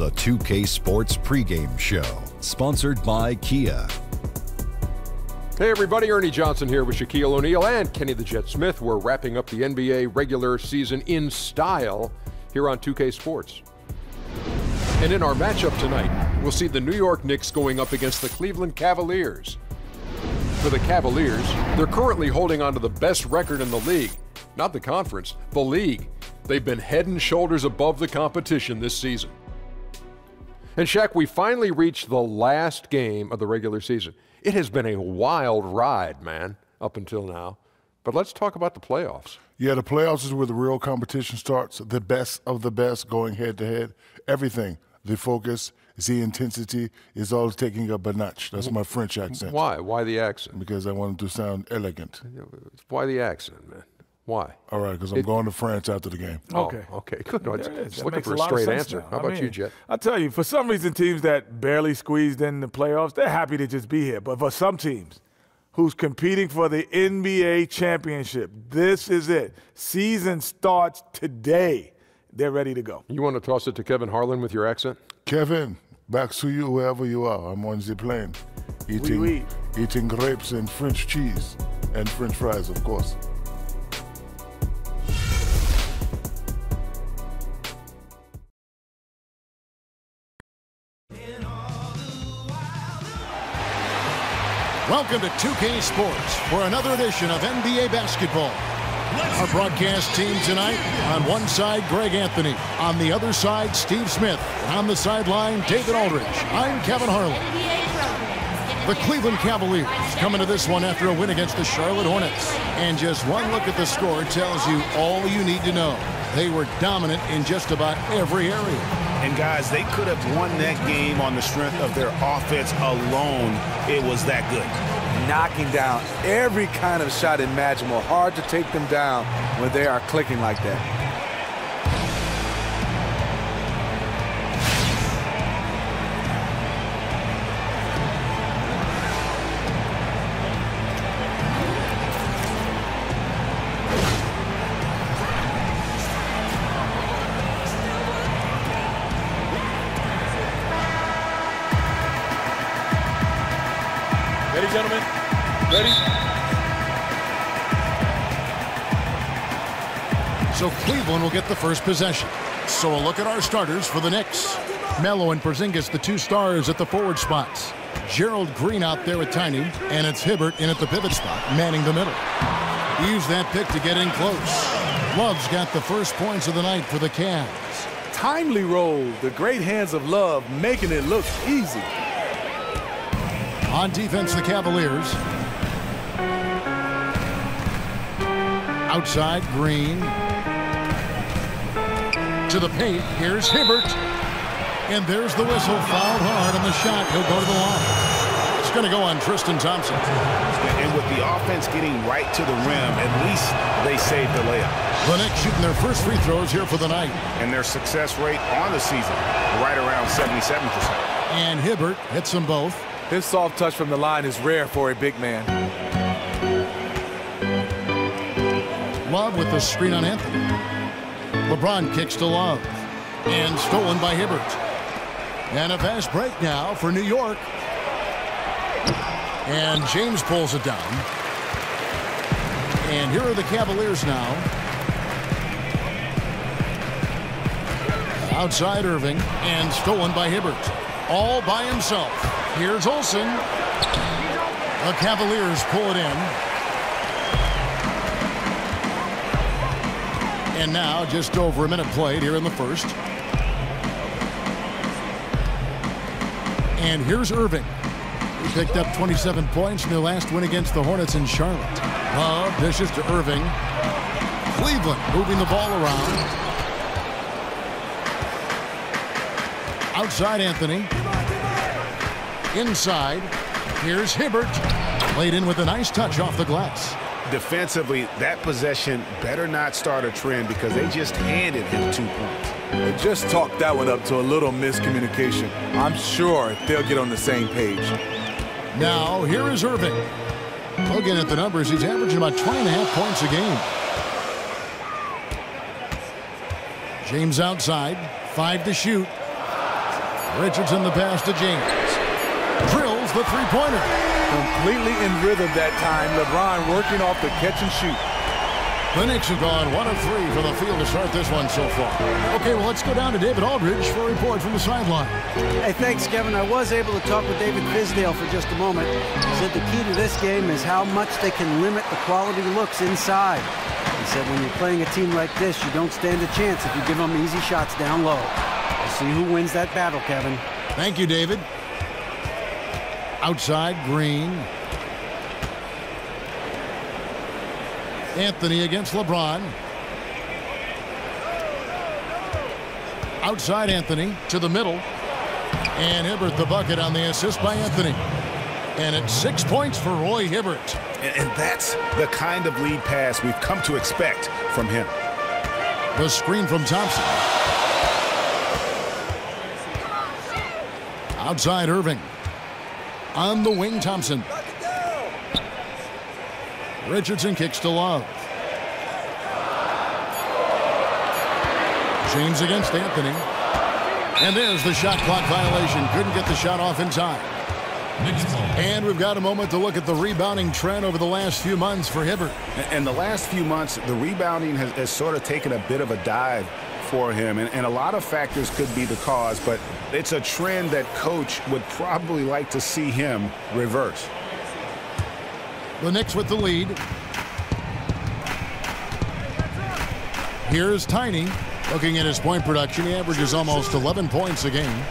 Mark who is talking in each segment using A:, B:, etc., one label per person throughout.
A: the 2K Sports pregame show, sponsored by Kia.
B: Hey everybody, Ernie Johnson here with Shaquille O'Neal and Kenny the Jet Smith. We're wrapping up the NBA regular season in style here on 2K Sports. And in our matchup tonight, we'll see the New York Knicks going up against the Cleveland Cavaliers. For the Cavaliers, they're currently holding on to the best record in the league. Not the conference, the league. They've been head and shoulders above the competition this season. And Shaq, we finally reached the last game of the regular season. It has been a wild ride, man, up until now. But let's talk about the playoffs.
C: Yeah, the playoffs is where the real competition starts. The best of the best going head-to-head. Everything, the focus, the intensity is all taking up a notch. That's my French accent.
B: Why? Why the accent?
C: Because I want it to sound elegant.
B: Why the accent, man? Why?
C: All right, because I'm going to France after the game.
B: Okay. Oh, okay, good. No, it's looking for a straight answer. How about you, Jet?
D: I tell you, for some reason, teams that barely squeezed in the playoffs, they're happy to just be here. But for some teams who's competing for the NBA championship, this is it. Season starts today. They're ready to go.
B: You want to toss it to Kevin Harlan with your accent?
C: Kevin, back to you wherever you are. I'm on the plane, eating grapes and French cheese and French fries, of course.
E: Welcome to 2K Sports for another edition of NBA basketball. Our broadcast team tonight, on one side, Greg Anthony. On the other side, Steve Smith. And on the sideline, David Aldridge. I'm Kevin Harlan. The Cleveland Cavaliers come into this one after a win against the Charlotte Hornets. And just one look at the score tells you all you need to know. They were dominant in just about every area.
F: And guys, they could have won that game on the strength of their offense alone. It was that good.
G: Knocking down every kind of shot imaginable. Hard to take them down when they are clicking like that.
D: Ready, gentlemen? Ready?
E: So Cleveland will get the first possession. So a look at our starters for the Knicks. Melo and Porzingis, the two stars at the forward spots. Gerald Green out there with Tiny, and it's Hibbert in at the pivot spot, manning the middle. Use that pick to get in close. Love's got the first points of the night for the Cavs.
G: Timely roll, the great hands of Love, making it look easy.
E: On defense, the Cavaliers. Outside, Green. To the paint, here's Hibbert. And there's the whistle, fouled hard on the shot. He'll go to the line. It's going to go on Tristan Thompson.
F: And with the offense getting right to the rim, at least they saved the layup.
E: The Knicks shooting their first free throws here for the night.
F: And their success rate on the season, right around 77%.
E: And Hibbert hits them both.
G: His soft touch from the line is rare for a big man.
E: Love with the screen on Anthony. LeBron kicks to Love. And stolen by Hibbert. And a fast break now for New York. And James pulls it down. And here are the Cavaliers now. Outside Irving. And stolen by Hibbert. All by himself. Here's Olsen. The Cavaliers pull it in. And now just over a minute played here in the first. And here's Irving. He picked up 27 points in their last win against the Hornets in Charlotte. Love dishes to Irving. Cleveland moving the ball around. Outside Anthony. Inside, here's Hibbert. Played in with a nice touch off the glass.
F: Defensively, that possession better not start a trend because they just handed him 2 points.
G: They just talked that one up to a little miscommunication. I'm sure they'll get on the same page.
E: Now, here is Irving. Looking at the numbers, he's averaging about 20.5 points a game. James outside, 5 to shoot. Richardson the pass to James. Drills the three-pointer.
G: Completely in rhythm that time. LeBron working off the catch and shoot.
E: The Knicks have gone 1 of 3 from the field to start this one so far. Okay, well, let's go down to David Aldridge for a report from the sideline.
H: Hey, thanks, Kevin. I was able to talk with David Fizdale for just a moment. He said the key to this game is how much they can limit the quality looks inside. He said when you're playing a team like this, you don't stand a chance if you give them easy shots down low. We'll see who wins that battle, Kevin.
E: Thank you, David. Outside, Green. Anthony against LeBron. Outside Anthony to the middle. And Hibbert the bucket on the assist by Anthony. And it's 6 points for Roy Hibbert.
F: And that's the kind of lead pass we've come to expect from him.
E: The screen from Thompson. Outside Irving. On the wing, Thompson. Richardson kicks to Love. James against Anthony. And there's the shot clock violation. Couldn't get the shot off in time. And we've got a moment to look at the rebounding trend over the last few months for Hibbert.
F: And the last few months, the rebounding has sort of taken a bit of a dive for him. And a lot of factors could be the cause, but it's a trend that coach would probably like to see him reverse.
E: The Knicks with the lead. Here's Tiny. Looking at his point production, he averages almost 11 points a game.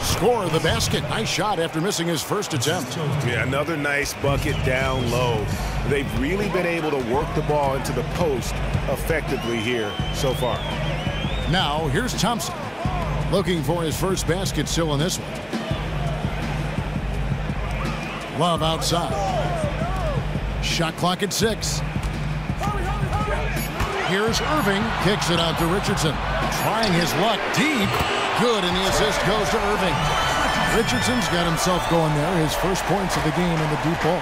E: Score the basket. Nice shot after missing his first attempt.
F: Yeah, another nice bucket down low. They've really been able to work the ball into the post effectively here so far.
E: Now, here's Thompson. Looking for his first basket still in this one. Love outside. Shot clock at 6. Here's Irving. Kicks it out to Richardson. Trying his luck deep. Good, and the assist goes to Irving. Richardson's got himself going there. His first points of the game in the deep ball.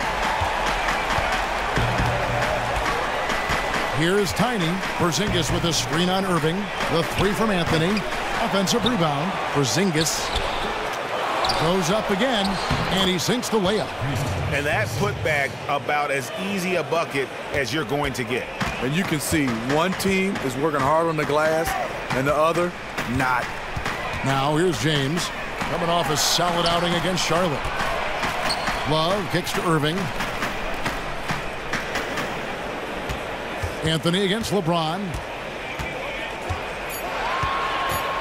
E: Here's Tiny. Porzingis with a screen on Irving. The three from Anthony. Offensive rebound. Porzingis goes up again, and he sinks the layup.
F: And that putback about as easy a bucket as you're going to get.
G: And you can see one team is working hard on the glass and the other not.
E: Now here's James coming off a solid outing against Charlotte. Love kicks to Irving. Anthony against LeBron.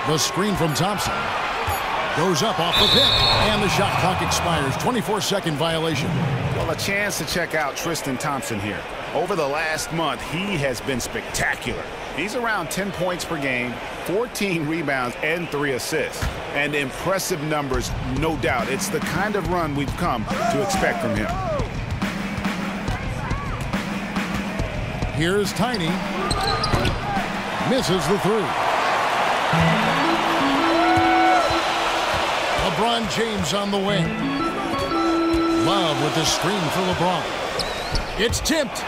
E: The screen from Thompson. Goes up off the pick, and the shot clock expires. 24-second violation.
F: Well, a chance to check out Tristan Thompson here. Over the last month, he has been spectacular. He's around 10 points per game, 14 rebounds, and 3 assists. And impressive numbers, no doubt. It's the kind of run we've come to expect from him.
E: Here's Tiny. Misses the three. LeBron James on the wing. Love with the screen for LeBron. It's tipped.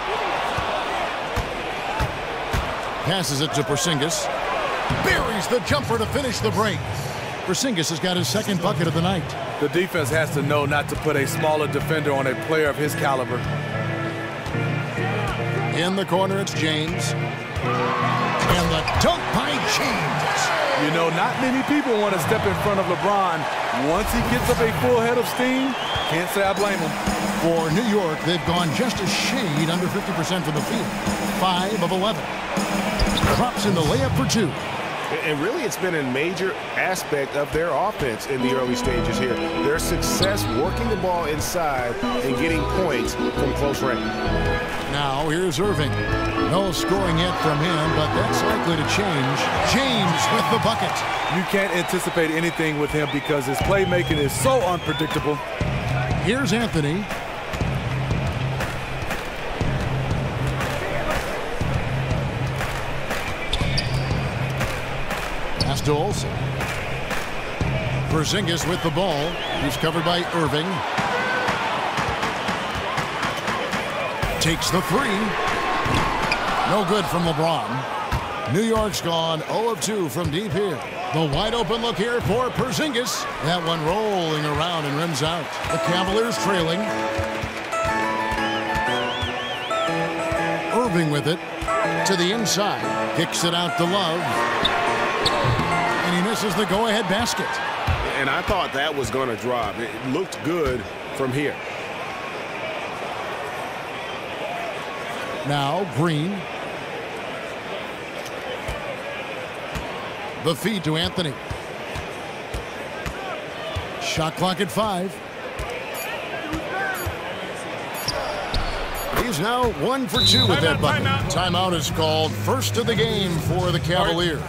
E: Passes it to Porzingis. Buries the jumper to finish the break. Porzingis has got his second bucket of the night.
G: The defense has to know not to put a smaller defender on a player of his caliber.
E: In the corner, it's James. And the dunk by James.
G: You know, not many people want to step in front of LeBron. Once he gets up a full head of steam, can't say I blame him.
E: For New York, they've gone just a shade under 50% from the field. 5 of 11. Drops in the layup for 2.
F: And really, it's been a major aspect of their offense in the early stages here. Their success working the ball inside and getting points from close range.
E: Now, here's Irving. No scoring yet from him, but that's likely to change. James with the bucket.
G: You can't anticipate anything with him because his playmaking is so unpredictable.
E: Here's Anthony. Pass to Olsen. Porzingis with the ball. He's covered by Irving. Takes the three. No good from LeBron. New York's gone 0 of 2 from deep here. The wide open look here for Porzingis. That one rolling around and rims out. The Cavaliers trailing. Irving with it to the inside. Kicks it out to Love. And he misses the go-ahead basket.
F: And I thought that was going to drop. It looked good from here.
E: Now Green. The feed to Anthony. Shot clock at 5. He's now 1 for 2 with that bucket. Timeout is called, first of the game for the Cavaliers.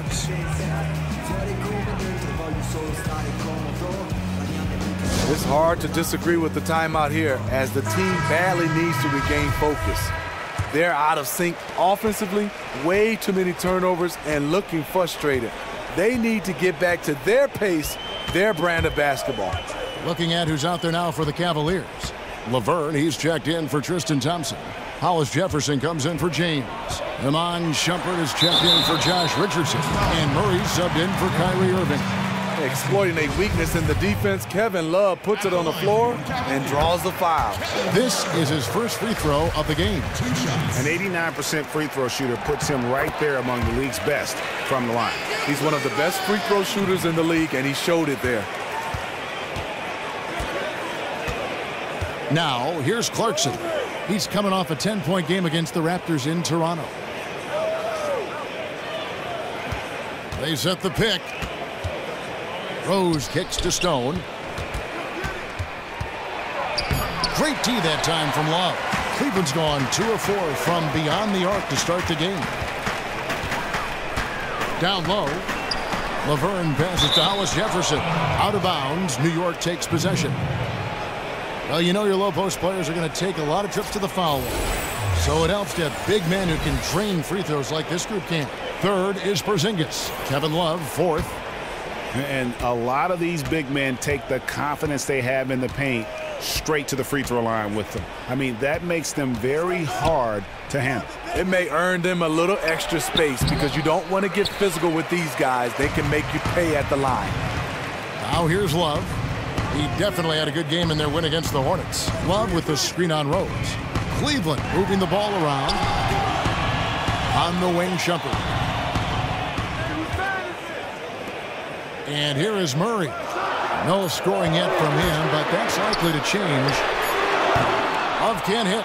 G: It's hard to disagree with the timeout here as the team badly needs to regain focus. They're out of sync offensively, way too many turnovers, and looking frustrated. They need to get back to their pace, their brand of basketball.
E: Looking at who's out there now for the Cavaliers. Laverne, he's checked in for Tristan Thompson. Hollis Jefferson comes in for James. Iman Shumpert is checked in for Josh Richardson. And Murray subbed in for Kyrie Irving.
G: Exploiting a weakness in the defense, Kevin Love puts it on the floor and draws the foul.
E: This is his first free throw of the game.
F: An 89% free throw shooter puts him right there among the league's best from the line.
G: He's one of the best free throw shooters in the league, and he showed it there.
E: Now, here's Clarkson. He's coming off a 10-point game against the Raptors in Toronto. They set the pick. Rose kicks to Stone. Great tee that time from Love. Cleveland's gone 2 of 4 from beyond the arc to start the game. Down low. Laverne passes to Hollis Jefferson. Out of bounds. New York takes possession. Well, you know your low post players are going to take a lot of trips to the foul line. So it helps to have big men who can drain free throws like this group can. Third is Porzingis. Kevin Love, fourth.
F: And a lot of these big men take the confidence they have in the paint straight to the free throw line with them. I mean, that makes them very hard to handle.
G: It may earn them a little extra space because you don't want to get physical with these guys. They can make you pay at the line.
E: Now here's Love. He definitely had a good game in their win against the Hornets. Love with the screen on Rose. Cleveland moving the ball around. On the wing, Shumpert. And here is Murray. No scoring yet from him, but that's likely to change. Love can't hit.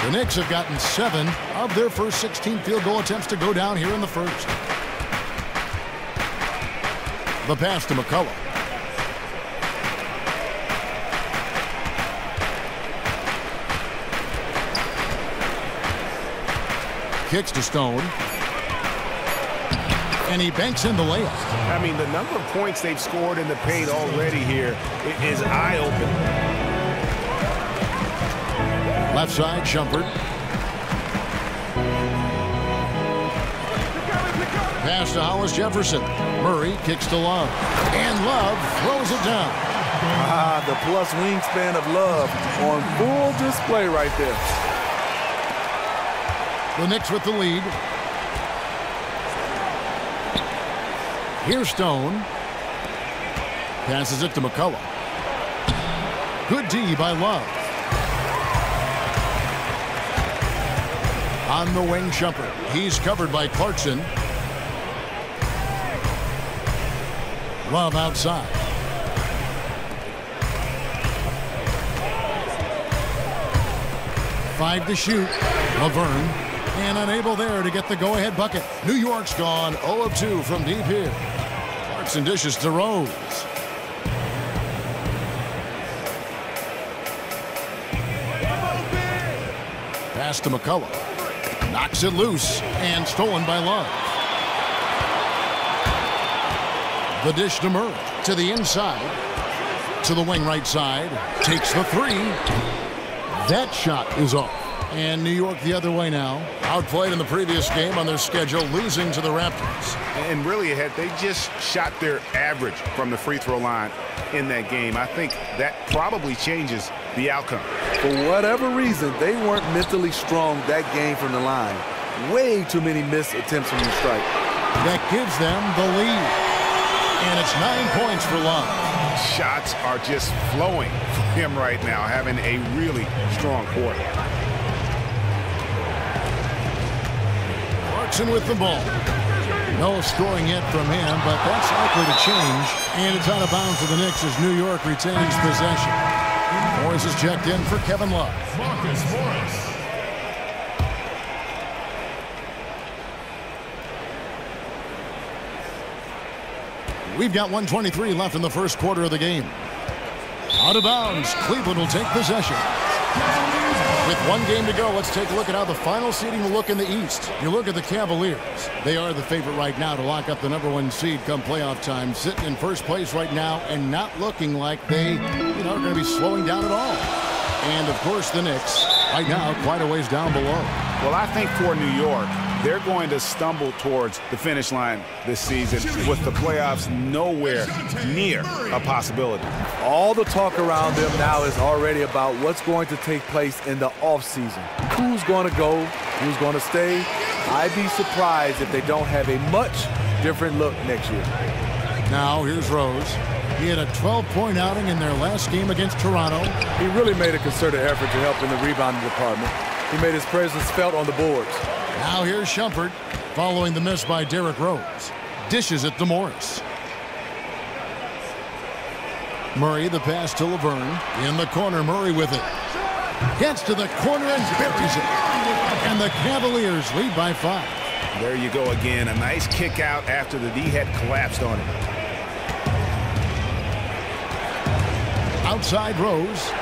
E: The Knicks have gotten 7 of their first 16 field goal attempts to go down here in the first. The pass to McCullough. Kicks to Stone. And he banks in the layup.
F: I mean, the number of points they've scored in the paint already here is eye-opening.
E: Left side, Shumpert. Pass to Hollis Jefferson. Murray kicks to Love. And Love throws it down.
G: The plus wingspan of Love on full display right there.
E: The Knicks with the lead. Here's Stone. Passes it to McCullough. Good D by Love. On the wing, Shumpert. He's covered by Clarkson. Love outside. Five to shoot. Laverne. And unable there to get the go-ahead bucket. New York's gone 0 of 2 from deep here. Clarkson dishes to Rose. Pass to McCullough. Knocks it loose and stolen by Love. The dish to Murray. To the inside. To the wing right side. Takes the three. That shot is off. And New York the other way now. Outplayed in the previous game on their schedule, losing to the Raptors.
F: And really, they just shot their average from the free throw line in that game. I think that probably changes the outcome.
G: For whatever reason, they weren't mentally strong that game from the line. Way too many missed attempts from the strike.
E: That gives them the lead. And it's 9 points for Love.
F: Shots are just flowing for him right now, having a really strong quarter.
E: Clarkson with the ball. No scoring yet from him, but that's likely to change. And it's out of bounds for the Knicks as New York retains possession. Morris is checked in for Kevin Love.
I: Marcus Morris.
E: We've got 1:23 left in the first quarter of the game. Out of bounds. Cleveland will take possession. With 1 game to go, let's take a look at how the final seeding will look in the East. You look at the Cavaliers. They are the favorite right now to lock up the #1 seed come playoff time, sitting in first place right now and not looking like they, are going to be slowing down at all. And, of course, the Knicks right now quite a ways down below.
F: Well, I think for New York, they're going to stumble towards the finish line this season with the playoffs nowhere near a possibility.
G: All the talk around them now is already about what's going to take place in the offseason. Who's going to go? Who's going to stay? I'd be surprised if they don't have a much different look next year.
E: Now, here's Rose. He had a 12-point outing in their last game against Toronto.
G: He really made a concerted effort to help in the rebounding department. He made his presence felt on the boards.
E: Now here's Shumpert following the miss by Derrick Rose. Dishes it to Morris. Murray the pass to Laverne. In the corner, Murray with it. Gets to the corner and buries it. And the Cavaliers lead by 5.
F: There you go again. A nice kick out after the D had collapsed on him.
E: Outside Rose.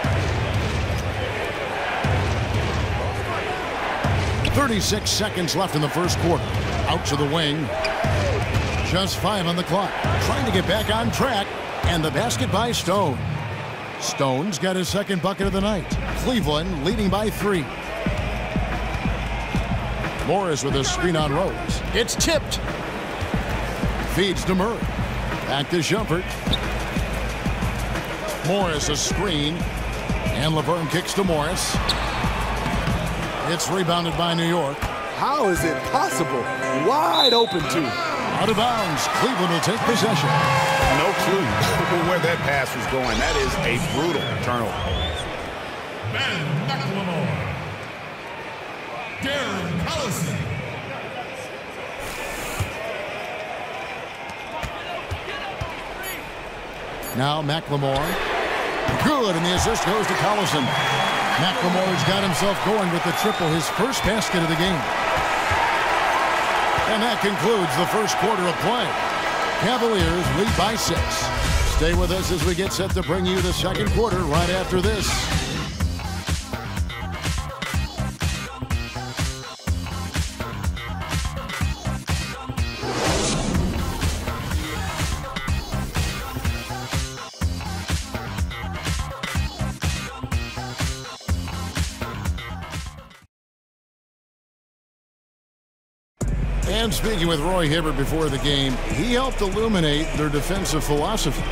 E: 36 seconds left in the first quarter. Out to the wing. Just 5 on the clock. Trying to get back on track. And the basket by Stone. Stone's got his second bucket of the night. Cleveland leading by 3. Morris with a screen on Rose. It's tipped. Feeds to Murray. Back to Shumpert. Morris a screen. And Laverne kicks to Morris. It's rebounded by New York.
G: How is it possible? Wide open, too.
E: Out of bounds. Cleveland will take possession.
F: No clue where that pass was going. That is a brutal turnover.
I: Ben McLemore. Darren Collison.
E: Now McLemore. Good, and the assist goes to Collison. McLemore's got himself going with the triple, his first basket of the game. And that concludes the first quarter of play. Cavaliers lead by 6. Stay with us as we get set to bring you the second quarter right after this. And speaking with Roy Hibbert before the game, he helped illuminate their defensive philosophy.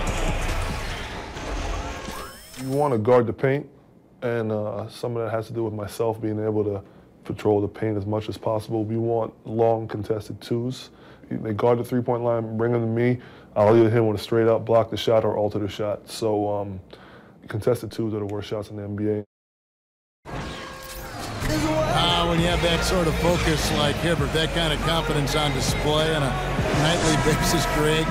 J: You want to guard the paint, and some of that has to do with myself being able to patrol the paint as much as possible. We want long contested twos. They guard the three-point line, bring them to me. I'll either hit them with a straight-up block the shot or alter the shot. So contested twos are the worst shots in the NBA.
E: When you have that sort of focus like Hibbert, that kind of confidence on display on a nightly basis, Greg,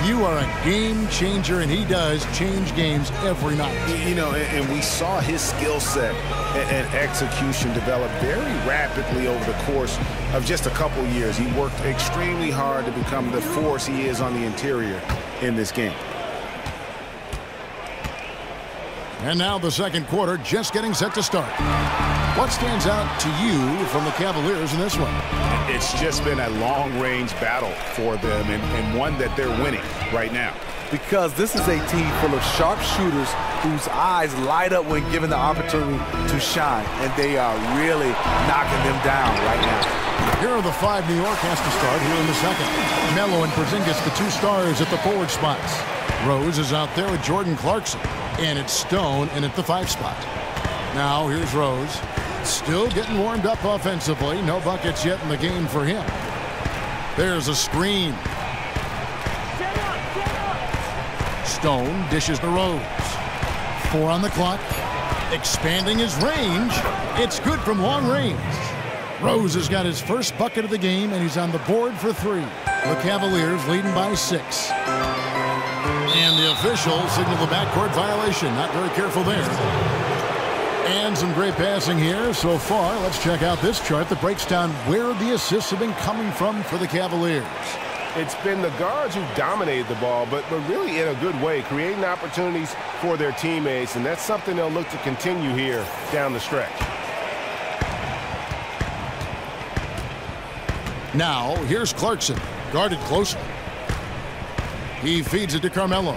E: you are a game changer, and he does change games every night.
F: And we saw his skill set and execution develop very rapidly over the course of just a couple years. He worked extremely hard to become the force he is on the interior in this game.
E: And now the second quarter just getting set to start. What stands out to you from the Cavaliers in this one?
F: It's just been a long-range battle for them and one that they're winning right now.
G: Because this is a team full of sharp shooters whose eyes light up when given the opportunity to shine, and they are really knocking them down right now.
E: Here are the 5 New York has to start here in the second. Melo and Porzingis, the 2 stars at the forward spots. Rose is out there with Jordan Clarkson, and it's Stone in at the 5 spot. Now here's Rose. Still getting warmed up offensively. No buckets yet in the game for him. There's a screen. Stone dishes to Rose. 4 on the clock. Expanding his range. It's good from long range. Rose has got his first bucket of the game, and he's on the board for 3. The Cavaliers leading by 6. And the official signaled the backcourt violation. Not very careful there. And some great passing here so far. Let's check out this chart that breaks down where the assists have been coming from for the Cavaliers.
K: It's been the guards who dominated the ball, but really in a good way, creating opportunities for their teammates, and that's something they'll look to continue here down the stretch.
E: Now, here's Clarkson, guarded closely. He feeds it to Carmelo.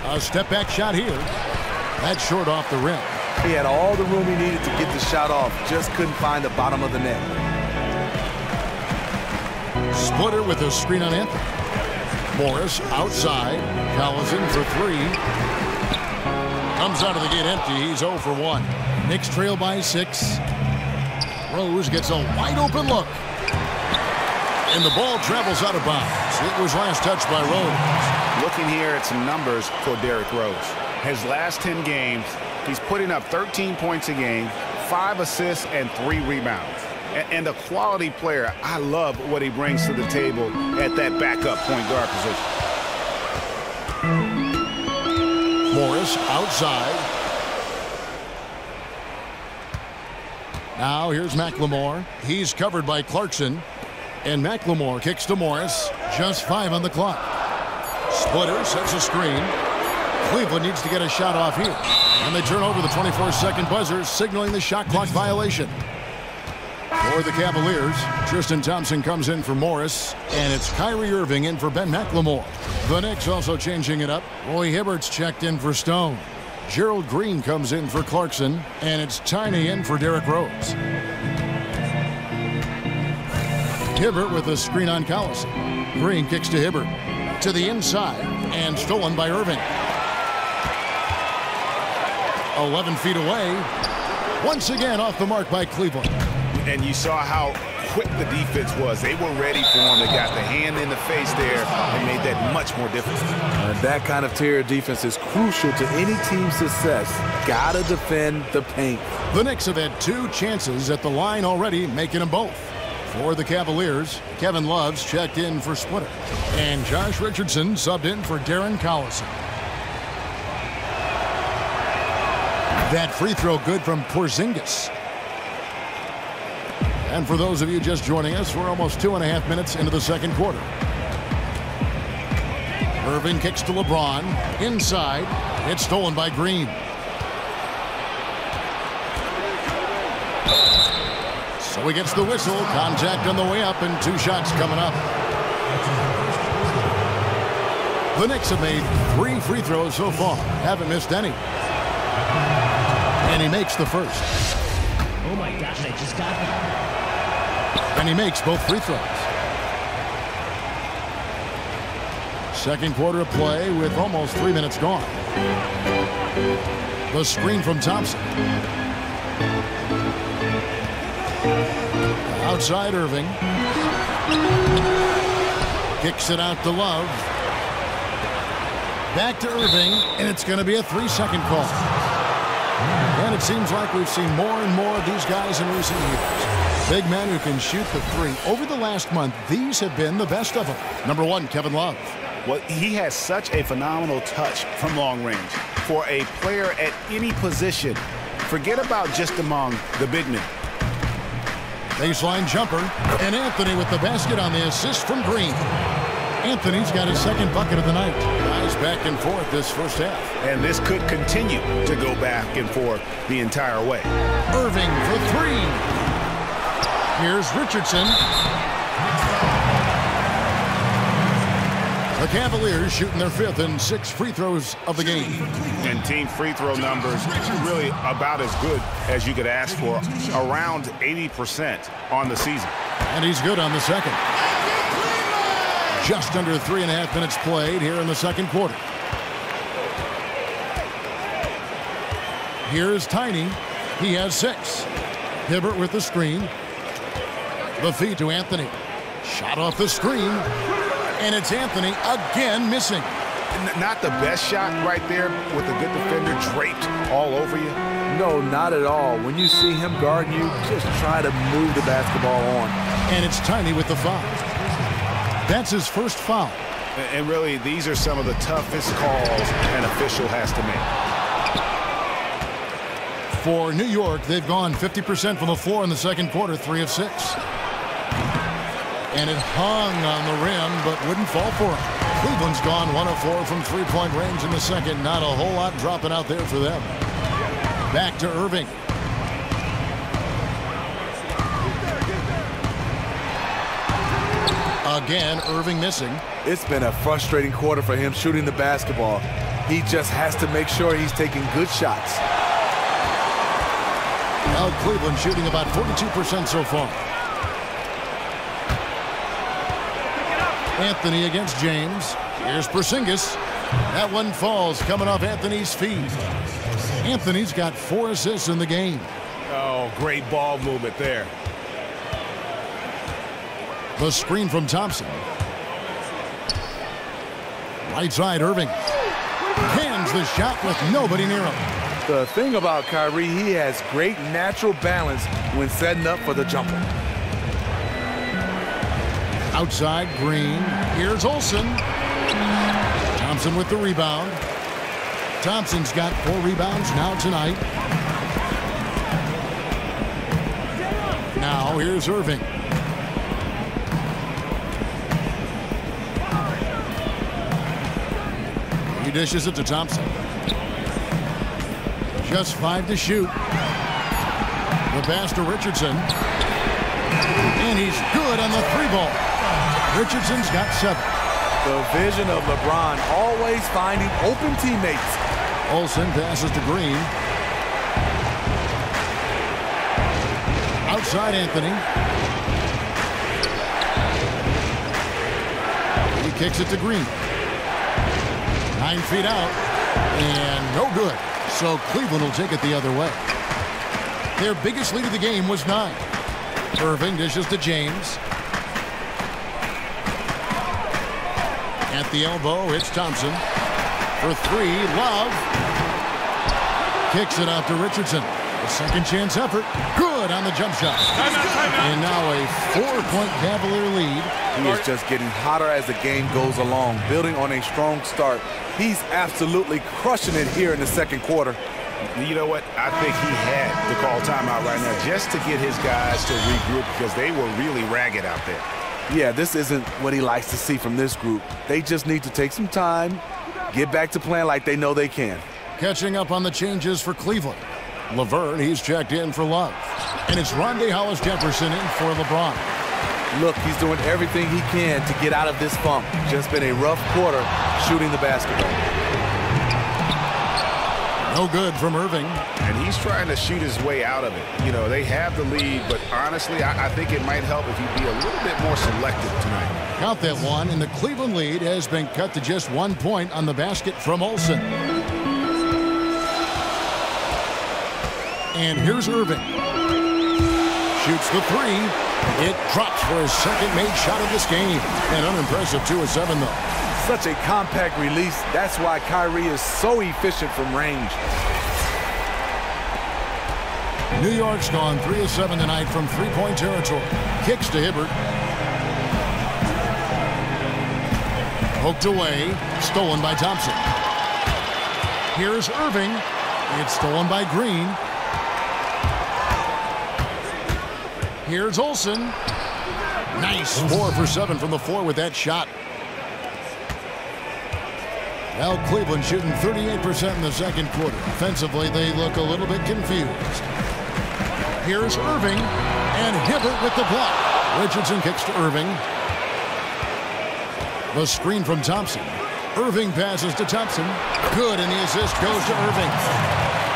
E: A step-back shot here. That's short off the rim.
G: He had all the room he needed to get the shot off, just couldn't find the bottom of the net.
E: Splitter with a screen on Anthony. Morris outside. Collison for 3. Comes out of the gate empty. He's 0 for 1. Knicks trail by 6. Rose gets a wide open look. And the ball travels out of bounds. It was last touched by Rose.
F: Looking here at some numbers for Derrick Rose. His last 10 games, he's putting up 13 points a game, 5 assists, and 3 rebounds. And a quality player. I love what he brings to the table at that backup point guard position.
E: Morris outside. Now here's McLemore. He's covered by Clarkson. And McLemore kicks to Morris. Just 5 on the clock. Splitter sets a screen. Cleveland needs to get a shot off here. And they turn over the 24-second buzzer, signaling the shot clock violation. For the Cavaliers, Tristan Thompson comes in for Morris, and it's Kyrie Irving in for Ben McLemore. The Knicks also changing it up. Roy Hibbert's checked in for Stone. Gerald Green comes in for Clarkson, and it's Tiny in for Derrick Rose. Hibbert with a screen on Collison. Green kicks to Hibbert. To the inside, and stolen by Irving. 11 feet away. Once again off the mark by Cleveland.
F: And you saw how quick the defense was. They were ready for him. They got the hand in the face there and made that much more difficult.
G: That kind of terror defense is crucial to any team's success. Gotta defend the paint.
E: The Knicks have had 2 chances at the line already, making them both. For the Cavaliers, Kevin Love's checked in for Splitter. And Josh Richardson subbed in for Darren Collison. That free throw good from Porzingis. And for those of you just joining us, we're almost 2.5 minutes into the second quarter. Irving kicks to LeBron. Inside. It's stolen by Green. So he gets the whistle. Contact on the way up and 2 shots coming up. The Knicks have made 3 free throws so far. Haven't missed any. And he makes the first.
L: Oh my gosh, I just got that.
E: And he makes both free throws. Second quarter of play with almost 3 minutes gone. The screen from Thompson. Outside Irving. Kicks it out to Love. Back to Irving, and it's going to be a 3-second call. And it seems like we've seen more and more of these guys in recent years. Big men who can shoot the 3. Over the last month, these have been the best of them. Number 1, Kevin Love.
F: Well, he has such a phenomenal touch from long range. For a player at any position, forget about just among the big men.
E: Baseline jumper, and Anthony with the basket on the assist from Green. Anthony's got his second bucket of the night. Guys back and forth this first half.
F: And this could continue to go back and forth the entire way.
E: Irving for 3. Here's Richardson. The Cavaliers shooting their 5th and 6th free throws of the game.
F: And team free throw numbers really about as good as you could ask for. Around 80% on the season.
E: And he's good on the second. Just under 3.5 minutes played here in the second quarter. Here's Tiny. He has 6. Hibbert with the screen. The feed to Anthony. Shot off the screen. And it's Anthony again missing.
F: Not the best shot right there with a good defender draped all over you.
G: No, not at all. When you see him guarding you, just try to move the basketball on.
E: And it's Tiny with the foul. That's his first foul.
F: And really, these are some of the toughest calls an official has to make.
E: For New York, they've gone 50% from the floor in the second quarter, 3 of 6. And it hung on the rim, but wouldn't fall for him. Cleveland's gone 1 of 4 from three-point range in the second. Not a whole lot dropping out there for them. Back to Irving. Again, Irving missing.
G: It's been a frustrating quarter for him shooting the basketball. He just has to make sure he's taking good shots.
E: Now Cleveland shooting about 42% so far. Anthony against James. Here's Porzingis. That one falls coming off Anthony's feet. Anthony's got 4 assists in the game.
K: Oh, great ball movement there.
E: The screen from Thompson. Right side, Irving. Cans the shot with nobody near him.
G: The thing about Kyrie, he has great natural balance when setting up for the jumper.
E: Outside, Green. Here's Olsen. Thompson with the rebound. Thompson's got 4 rebounds now tonight. Now here's Irving. He dishes it to Thompson. Just 5 to shoot. The pass to Richardson. And he's good on the 3-ball. Richardson's got 7.
G: The vision of LeBron, always finding open teammates.
E: Olsen passes to Green. Outside Anthony. He kicks it to Green. 9 feet out. And no good. So Cleveland will take it the other way. Their biggest lead of the game was 9. Irving dishes to James. At the elbow, it's Thompson. For 3, Love. Kicks it out to Richardson. A second chance effort. Good on the jump shot. And now a 4-point Cavalier lead.
G: He is just getting hotter as the game goes along, building on a strong start. He's absolutely crushing it here in the second quarter.
F: You know what? I think he had to call timeout right now just to get his guys to regroup because they were really ragged out there.
G: Yeah, this isn't what he likes to see from this group. They just need to take some time, get back to playing like they know they can.
E: Catching up on the changes for Cleveland. Laverne, he's checked in for Love. And it's Rondae Hollis-Jefferson in for LeBron.
G: Look, he's doing everything he can to get out of this funk. Just been a rough quarter shooting the basketball.
E: No good from Irving.
F: And he's trying to shoot his way out of it. You know, they have the lead, but honestly, I think it might help if he'd be a little bit more selective tonight.
E: Count that one, and the Cleveland lead has been cut to just 1 point on the basket from Olsen. And here's Irving. Shoots the 3. It drops for his second made shot of this game. An unimpressive 2 of 7, though.
G: Such a compact release. That's why Kyrie is so efficient from range.
E: New York's gone 3 of 7 tonight from 3-point territory. Kicks to Hibbert. Poked away. Stolen by Thompson. Here's Irving. It's stolen by Green. Here's Olsen. Nice 4 for 7 from the floor with that shot. Well, Cleveland shooting 38% in the second quarter. Offensively, they look a little bit confused. Here's Irving, and Hibbert with the block. Richardson kicks to Irving. The screen from Thompson. Irving passes to Thompson. Good, and the assist goes to Irving.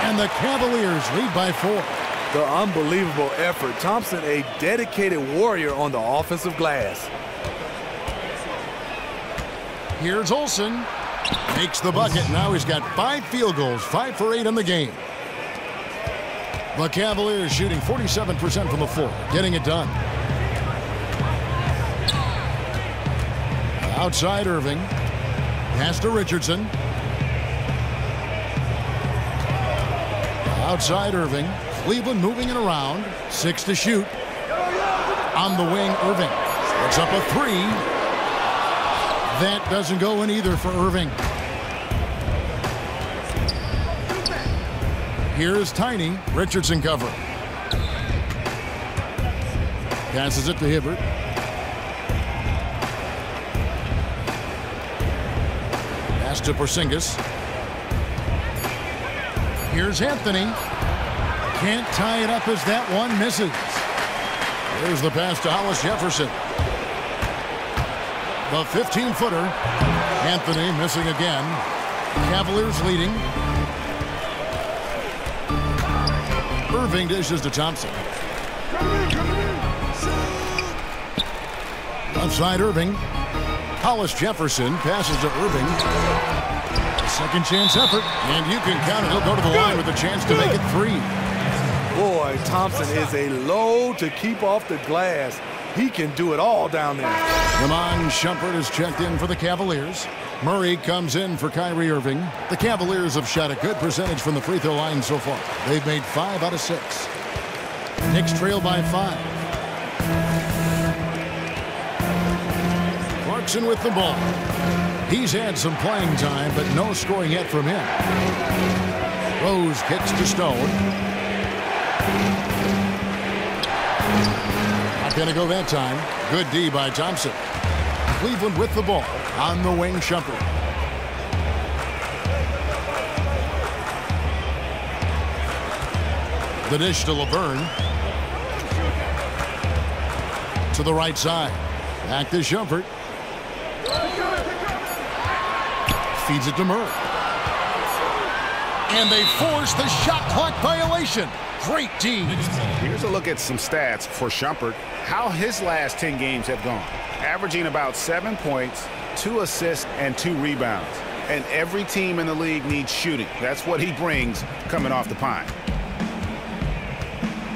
E: And the Cavaliers lead by 4.
G: The unbelievable effort. Thompson, a dedicated warrior on the offensive glass.
E: Here's Olsen. Makes the bucket. Now he's got 5 field goals, 5 for 8 in the game. The Cavaliers shooting 47% from the floor, getting it done. Outside Irving. Pass to Richardson. Outside Irving. Cleveland moving it around. 6 to shoot. On the wing, Irving. It's up a 3. That doesn't go in either for Irving. Here's Tiny. Richardson cover. Passes it to Hibbert. Pass to Porzingis. Here's Anthony. Can't tie it up as that one misses. There's the pass to Hollis Jefferson. The 15-footer. Anthony missing again. Cavaliers leading. Irving dishes to Thompson. Outside Irving. Hollis Jefferson passes to Irving. Second chance effort, and you can count it. He'll go to the line with a chance to make it 3.
G: Boy, Thompson is a load to keep off the glass. He can do it all down there.
E: Iman Shumpert is checked in for the Cavaliers. Murray comes in for Kyrie Irving. The Cavaliers have shot a good percentage from the free throw line so far. They've made 5 out of 6. Knicks trail by 5. Clarkson with the ball. He's had some playing time, but no scoring yet from him. Rose kicks to Stone. Not going to go that time. Good D by Thompson. Cleveland with the ball. On the wing, Shumpert. The dish to Laverne. To the right side. Back to Shumpert. Feeds it to Murray. And they force the shot clock violation. Great D.
F: Here's a look at some stats for Shumpert. How his last 10 games have gone. Averaging about 7 points, 2 assists, and 2 rebounds. And every team in the league needs shooting. That's what he brings coming off the pine.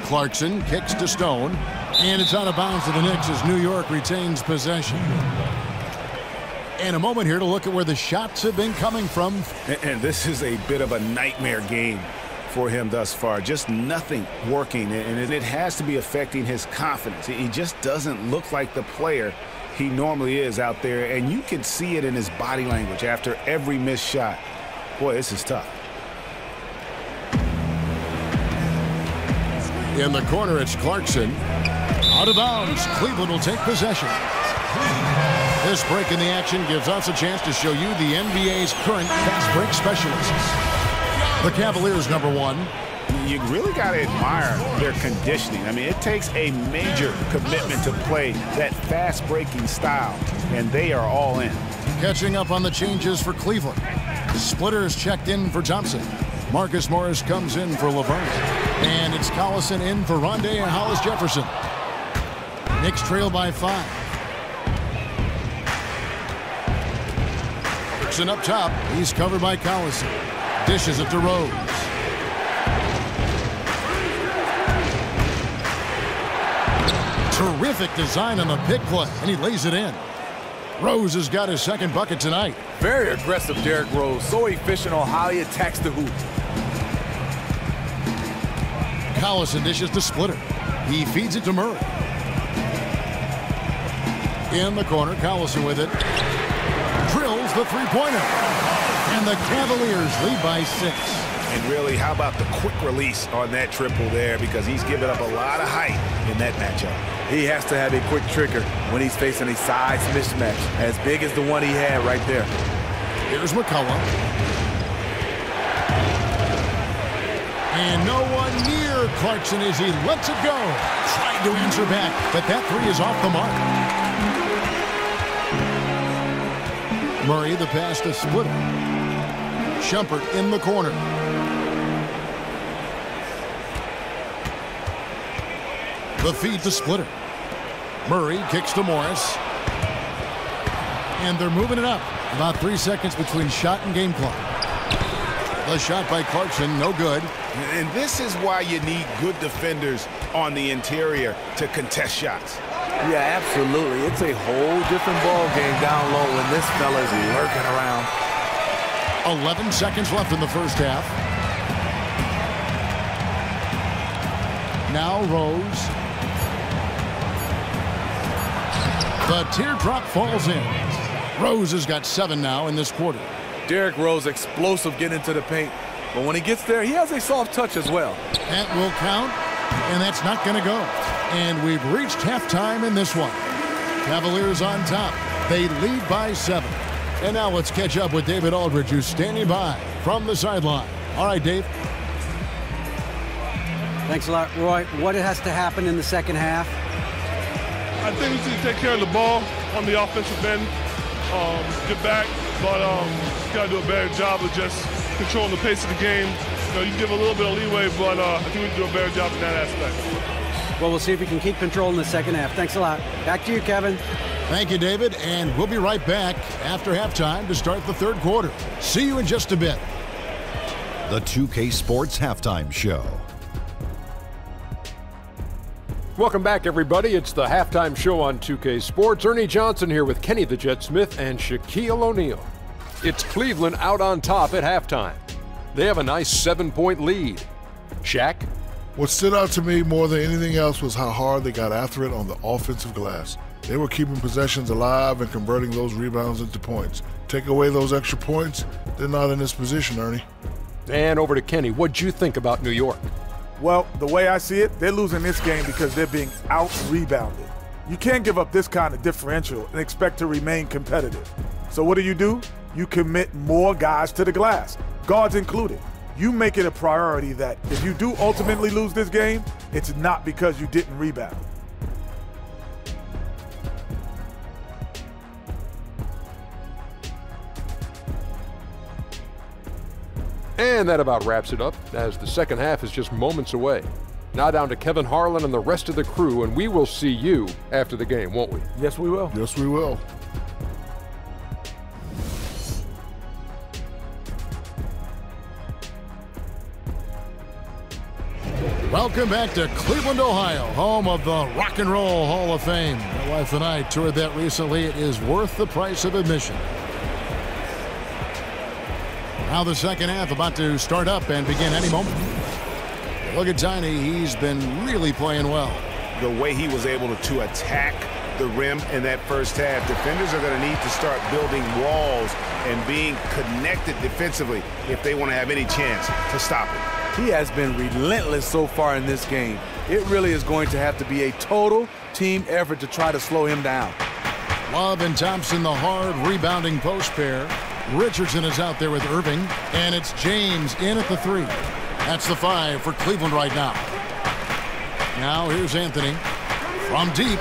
E: Clarkson kicks to Stone. And it's out of bounds to the Knicks as New York retains possession. And a moment here to look at where the shots have been coming from.
F: And this is a bit of a nightmare game for him thus far. Just nothing working, and it has to be affecting his confidence. He just doesn't look like the player he normally is out there, and you can see it in his body language after every missed shot. Boy, this is tough.
E: In the corner, it's Clarkson. Out of bounds. Cleveland will take possession. This break in the action gives us a chance to show you the NBA's current fast break specialists. The Cavaliers, number 1.
F: You really got to admire their conditioning. I mean, it takes a major commitment to play that fast-breaking style, and they are all in.
E: Catching up on the changes for Cleveland. Splitters checked in for Thompson. Marcus Morris comes in for Laverne. And it's Collison in for Rondé and Hollis Jefferson. Knicks trail by 5. Clarkson up top. He's covered by Collison. Dishes it to Rose. Terrific design on the pick play, and he lays it in. Rose has got his second bucket tonight.
G: Very aggressive, Derrick Rose. So efficient on how he attacks the hoop.
E: Collison dishes to Splitter. He feeds it to Murray. In the corner, Collison with it. Drills the three-pointer. And the Cavaliers lead by 6.
F: And really, how about the quick release on that triple there, because he's given up a lot of height in that matchup.
G: He has to have a quick trigger when he's facing a size mismatch as big as the one he had right there.
E: Here's McCullough. And no one near Clarkson as he lets it go. Trying to answer back, but that 3 is off the mark. Murray, the pass to Splitter. Shumpert in the corner. The feed to Splitter. Murray kicks to Morris. And they're moving it up. About 3 seconds between shot and game clock. The shot by Clarkson, no good.
F: And this is why you need good defenders on the interior to contest shots.
G: Yeah, absolutely. It's a whole different ball game down low when this fella's lurking around.
E: 11 seconds left in the first half. Now Rose. The teardrop falls in. Rose has got 7 now in this quarter.
G: Derrick Rose, explosive getting into the paint. But when he gets there, he has a soft touch as well.
E: That will count, and that's not going to go. And we've reached halftime in this one. Cavaliers on top. They lead by 7. And now let's catch up with David Aldridge, who's standing by from the sideline. All right, Dave.
H: Thanks a lot, Roy. What has to happen in the second half?
M: I think we need to take care of the ball on the offensive end, get back, but got to do a better job of just controlling the pace of the game. You know, you give a little bit of leeway, but I think we can do a better job in that aspect.
H: Well, we'll see if we can keep control in the second half. Thanks a lot. Back to you, Kevin.
E: Thank you, David, and we'll be right back after halftime to start the third quarter. See you in just a bit.
A: The 2K Sports Halftime Show.
B: Welcome back, everybody. It's the halftime show on 2K Sports. Ernie Johnson here with Kenny the Jet Smith and Shaquille O'Neal. It's Cleveland out on top at halftime. They have a nice 7-point lead. Shaq?
C: What stood out to me more than anything else was how hard they got after it on the offensive glass. They were keeping possessions alive and converting those rebounds into points. Take away those extra points, they're not in this position, Ernie.
B: And over to Kenny. What'd you think about New York?
D: Well, the way I see it, they're losing this game because they're being out-rebounded. You can't give up this kind of differential and expect to remain competitive. So what do? You commit more guys to the glass, guards included. You make it a priority that if you do ultimately lose this game, it's not because you didn't rebound.
B: And that about wraps it up, as the second half is just moments away. Now down to Kevin Harlan and the rest of the crew, and we will see you after the game, won't we?
D: Yes, we will.
C: Yes, we will.
E: Welcome back to Cleveland, Ohio, home of the Rock and Roll Hall of Fame. My wife and I toured that recently. It is worth the price of admission. Now the second half about to start up and begin any moment. Look at Tiny. He's been really playing well.
F: The way he was able to attack the rim in that first half, defenders are going to need to start building walls and being connected defensively if they want to have any chance to stop it.
G: He has been relentless so far in this game. It really is going to have to be a total team effort to try to slow him down.
E: Love and Thompson, the hard rebounding post pair. Richardson is out there with Irving, and it's James in at the 3. That's the 5 for Cleveland right now. Now here's Anthony from deep.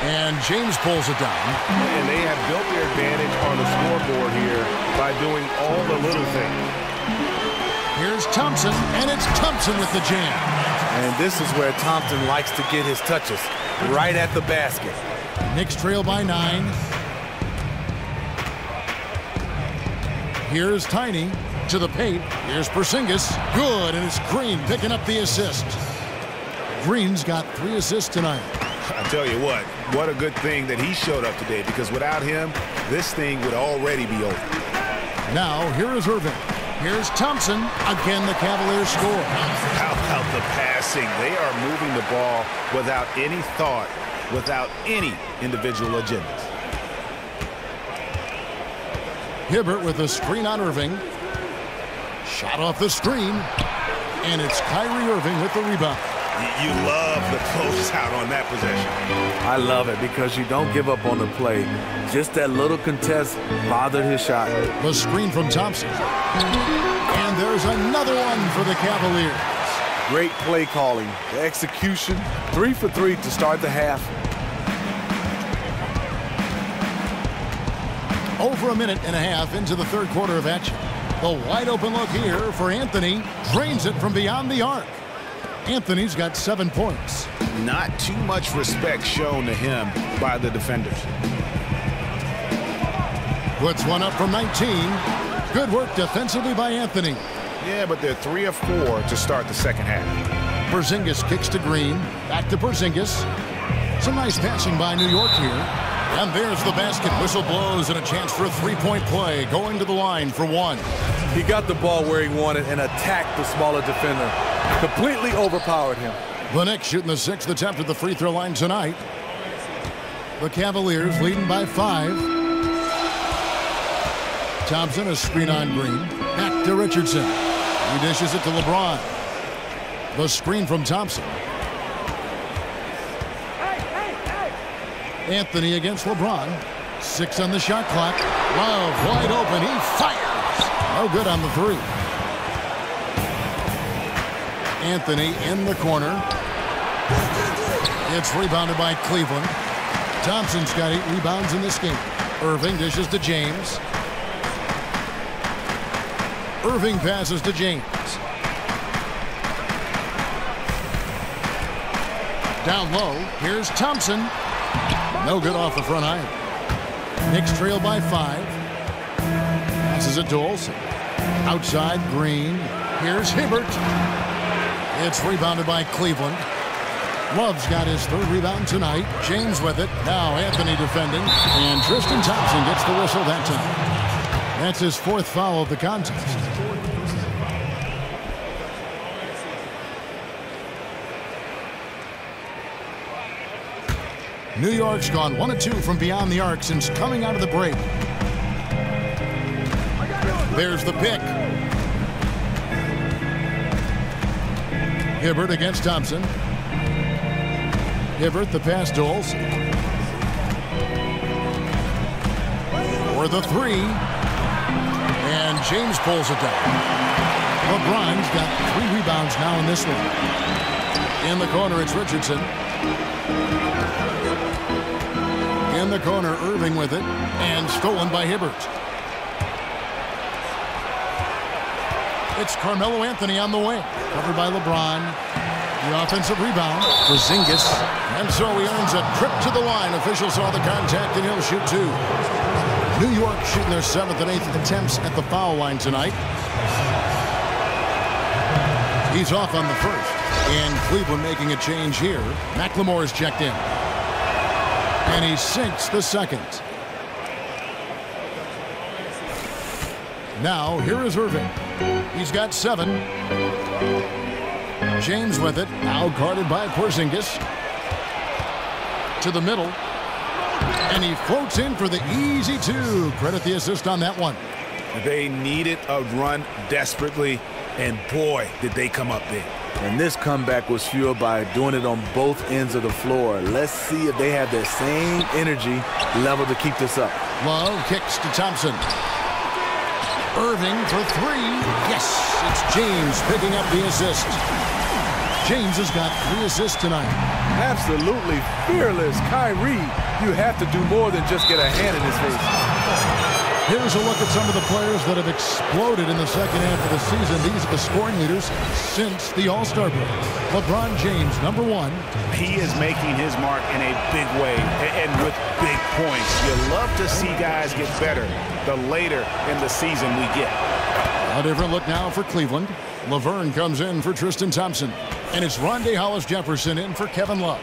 E: And James pulls it down.
K: And they have built their advantage on the scoreboard here by doing all the little things.
E: Here's Thompson, and it's Thompson with the jam.
G: And this is where Thompson likes to get his touches, right at the basket.
E: Knicks trail by 9. Here's Tiny to the paint. Here's Porzingis. Good, and it's Green picking up the assist. Green's got 3 assists tonight.
F: I tell you what a good thing that he showed up today, because without him, this thing would already be over.
E: Now, here is Irving. Here's Thompson. Again, the Cavaliers score.
F: How about the passing? They are moving the ball without any thought, without any individual agendas.
E: Hibbert with a screen on Irving. Shot off the screen. And it's Kyrie Irving with the rebound.
F: You love the closeout on that possession.
G: I love it because you don't give up on the play. Just that little contest bothered his shot.
E: The screen from Thompson. And there's another one for the Cavaliers.
G: Great play calling. The execution. 3 for 3 to start the half.
E: Over a minute and a half into the third quarter of action. The wide open look here for Anthony. Drains it from beyond the arc. Anthony's got 7 points.
F: Not too much respect shown to him by the defenders.
E: Puts one up from 19. Good work defensively by Anthony.
F: Yeah, but they're 3 of 4 to start the second half.
E: Porzingis kicks to Green. Back to Porzingis. Some nice passing by New York here. And there's the basket. Whistle blows and a chance for a three-point play. Going to the line for one.
G: He got the ball where he wanted and attacked the smaller defender. Completely overpowered him.
E: The Knicks shooting the 6th attempt at the free throw line tonight. The Cavaliers leading by 5. Thompson, a screen on Green. Back to Richardson. He dishes it to LeBron. The screen from Thompson. Anthony against LeBron. 6 on the shot clock. Love wide open. He fires. No good on the 3. Anthony in the corner. It's rebounded by Cleveland. Thompson's got 8 rebounds in this game. Irving dishes to James. Irving passes to James. Down low, here's Thompson. No good off the front iron. Knicks trail by 5. Passes it to Olsen. Outside, Green. Here's Hibbert. It's rebounded by Cleveland. Love's got his 3rd rebound tonight. James with it. Now Anthony defending. And Tristan Thompson gets the whistle that time. That's his 4th foul of the contest. New York's gone 1 of 2 from beyond the arc since coming out of the break. There's the pick. Hibbert against Thompson. Hibbert, the pass to Olsen. For the 3. And James pulls it down. LeBron's got 3 rebounds now in this one. In the corner, it's Richardson. In the corner, Irving with it. And stolen by Hibbert. It's Carmelo Anthony on the wing. Covered by LeBron. The offensive rebound. Porzingis. And so he earns a trip to the line. Officials saw the contact and he'll shoot 2. New York shooting their 7th and 8th attempts at the foul line tonight. He's off on the 1st. And Cleveland making a change here. McLemore's checked in. And he sinks the 2nd. Now, here is Irving. He's got 7. James with it. Now guarded by Porzingis. To the middle. And he floats in for the easy 2. Credit the assist on that one.
F: They needed a run desperately. And boy, did they come up big.
G: And this comeback was fueled by doing it on both ends of the floor. Let's see if they have that same energy level to keep this up.
E: Love kicks to Thompson. Irving for 3. Yes, it's James picking up the assist. James has got 3 assists tonight.
G: Absolutely fearless. Kyrie, you have to do more than just get a hand in his face.
E: Here's a look at some of the players that have exploded in the second half of the season. These are the scoring leaders since the All-Star break. LeBron James, number 1.
F: He is making his mark in a big way and with big points. You love to see guys get better the later in the season we get.
E: A different look now for Cleveland. Laverne comes in for Tristan Thompson. And it's Rondae Hollis-Jefferson in for Kevin Love.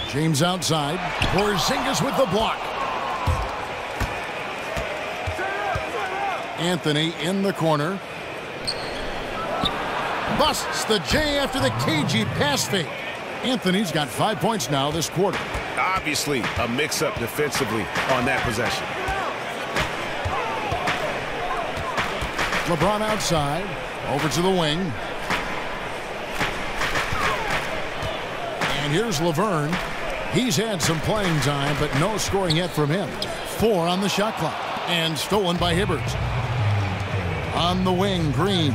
E: James outside. Porzingis with the block. Anthony in the corner. Busts the J after the cagey pass fake. Anthony's got 5 points now this quarter.
F: Obviously, a mix-up defensively on that possession.
E: LeBron outside. Over to the wing. And here's Laverne. He's had some playing time, but no scoring yet from him. 4 on the shot clock. And stolen by Hibbert. On the wing, Green.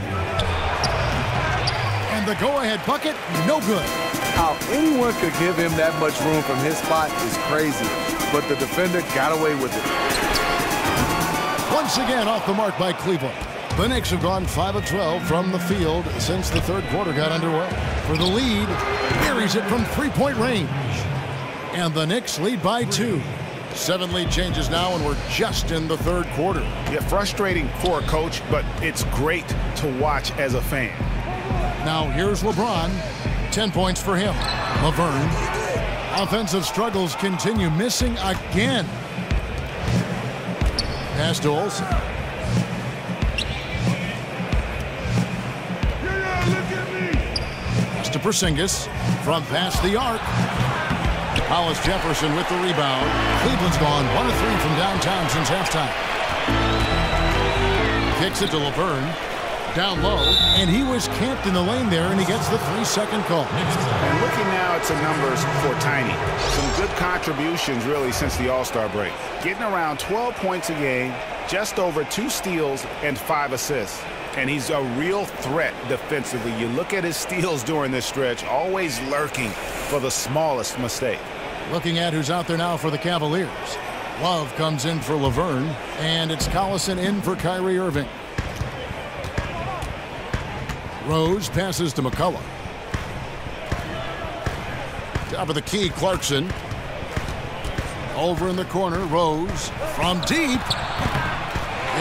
E: And the go-ahead bucket, no good.
G: How anyone could give him that much room from his spot is crazy. But the defender got away with it.
E: Once again off the mark by Cleveland. The Knicks have gone 5 of 12 from the field since the 3rd quarter got underway. For the lead, buries it from 3-point range. And the Knicks lead by 2. 7 lead changes now, and we're just in the third quarter.
F: Yeah, frustrating for a coach, but it's great to watch as a fan.
E: Now here's LeBron. 10 points for him. Laverne. Offensive struggles continue, missing again. Pass to Olsen. Pass to Porzingis from past the arc. Hollis Jefferson with the rebound. Cleveland's gone 1 of 3 from downtown since halftime. Kicks it to Laverne. Down low, and he was camped in the lane there, and he gets the 3-second call.
F: And looking now at some numbers for Tiny. Some good contributions, really, since the All-Star break. Getting around 12 points a game, just over 2 steals and 5 assists. And he's a real threat defensively. You look at his steals during this stretch, always lurking for the smallest mistake.
E: Looking at who's out there now for the Cavaliers. Love comes in for Laverne, and it's Collison in for Kyrie Irving. Rose passes to McCullough. Top of the key, Clarkson. Over in the corner, Rose from deep.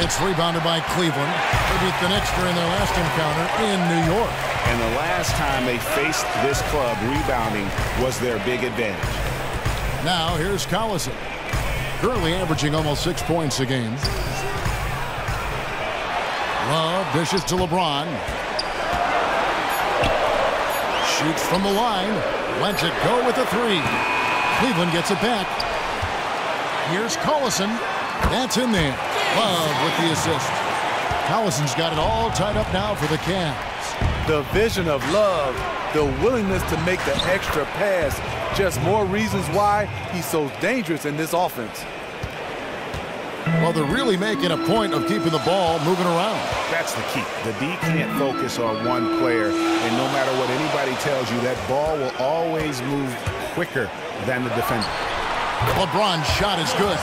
E: It's rebounded by Cleveland. They beat the Knicks during their last encounter in New York.
F: And the last time they faced this club, rebounding was their big advantage.
E: Now here's Collison. Currently averaging almost 6 points a game. Love dishes to LeBron. Shoots from the line. Lets it go with a 3. Cleveland gets it back. Here's Collison. That's in there. Love with the assist. Collison's got it all tied up now for the Cavs.
G: The vision of Love, the willingness to make the extra pass, just more reasons why he's so dangerous in this offense.
E: Well, they're really making a point of keeping the ball moving around.
F: That's the key. The D can't focus on one player, and no matter what anybody tells you, that ball will always move quicker than the defender.
E: LeBron's shot is good.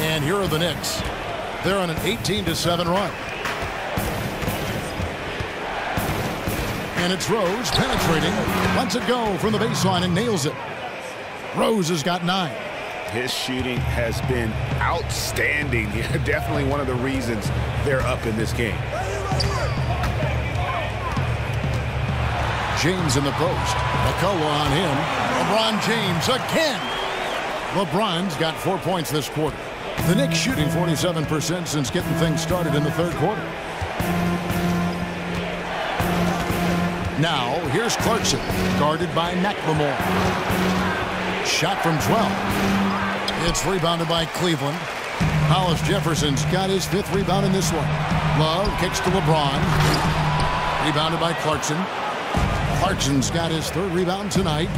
E: And here are the Knicks. They're on an 18-7 run. And it's Rose penetrating. Lets it go from the baseline and nails it. Rose has got 9.
F: His shooting has been outstanding. Definitely one of the reasons they're up in this game.
E: James in the post. McCullough on him. LeBron James again. LeBron's got 4 points this quarter. The Knicks shooting 47% since getting things started in the third quarter. Now, here's Clarkson, guarded by McLemore. Shot from 12. It's rebounded by Cleveland. Hollis Jefferson's got his 5th rebound in this one. Love kicks to LeBron. Rebounded by Clarkson. Clarkson's got his 3rd rebound tonight.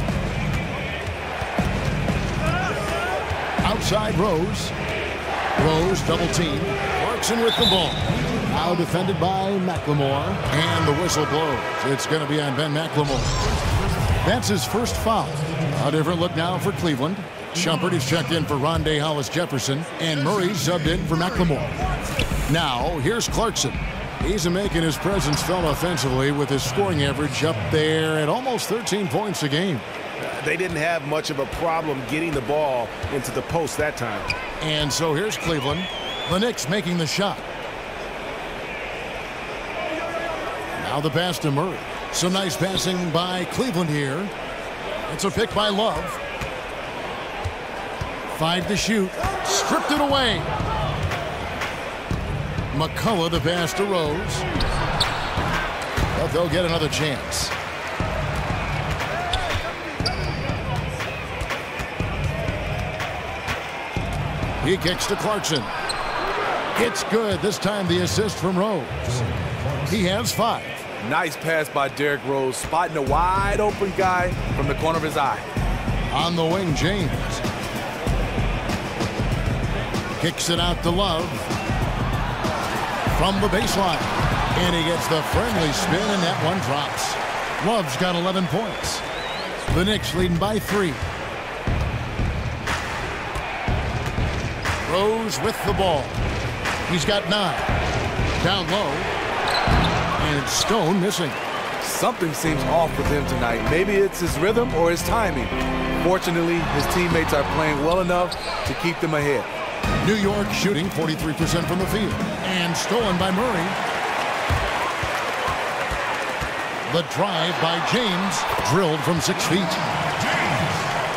E: Outside Rose. Rose double team. Clarkson with the ball. Now defended by McLemore. And the whistle blows. It's going to be on Ben McLemore. That's his first foul. A different look now for Cleveland. Shumpert is checked in for Rondé Hollis Jefferson. And Murray subbed in for McLemore. Now, here's Clarkson. He's making his presence felt offensively with his scoring average up there at almost 13 points a game.
F: They didn't have much of a problem getting the ball into the post that time.
E: And so here's Cleveland. The Knicks making the shot. Now the pass to Murray. Some nice passing by Cleveland here. It's a pick by Love. 5 to shoot. Stripped it away. McCullough the pass to Rose. But they'll get another chance. He kicks to Clarkson. It's good. This time the assist from Rose. He has 5.
G: Nice pass by Derrick Rose, spotting a wide open guy from the corner of his eye.
E: On the wing, James. Kicks it out to Love. From the baseline. And he gets the friendly spin, and that one drops. Love's got 11 points. The Knicks leading by 3. Rose with the ball. He's got 9. Down low. And Stone missing.
G: Something seems off with him tonight. Maybe it's his rhythm or his timing. Fortunately, his teammates are playing well enough to keep them ahead.
E: New York shooting 43% from the field. And stolen by Murray. The drive by James, drilled from 6 feet.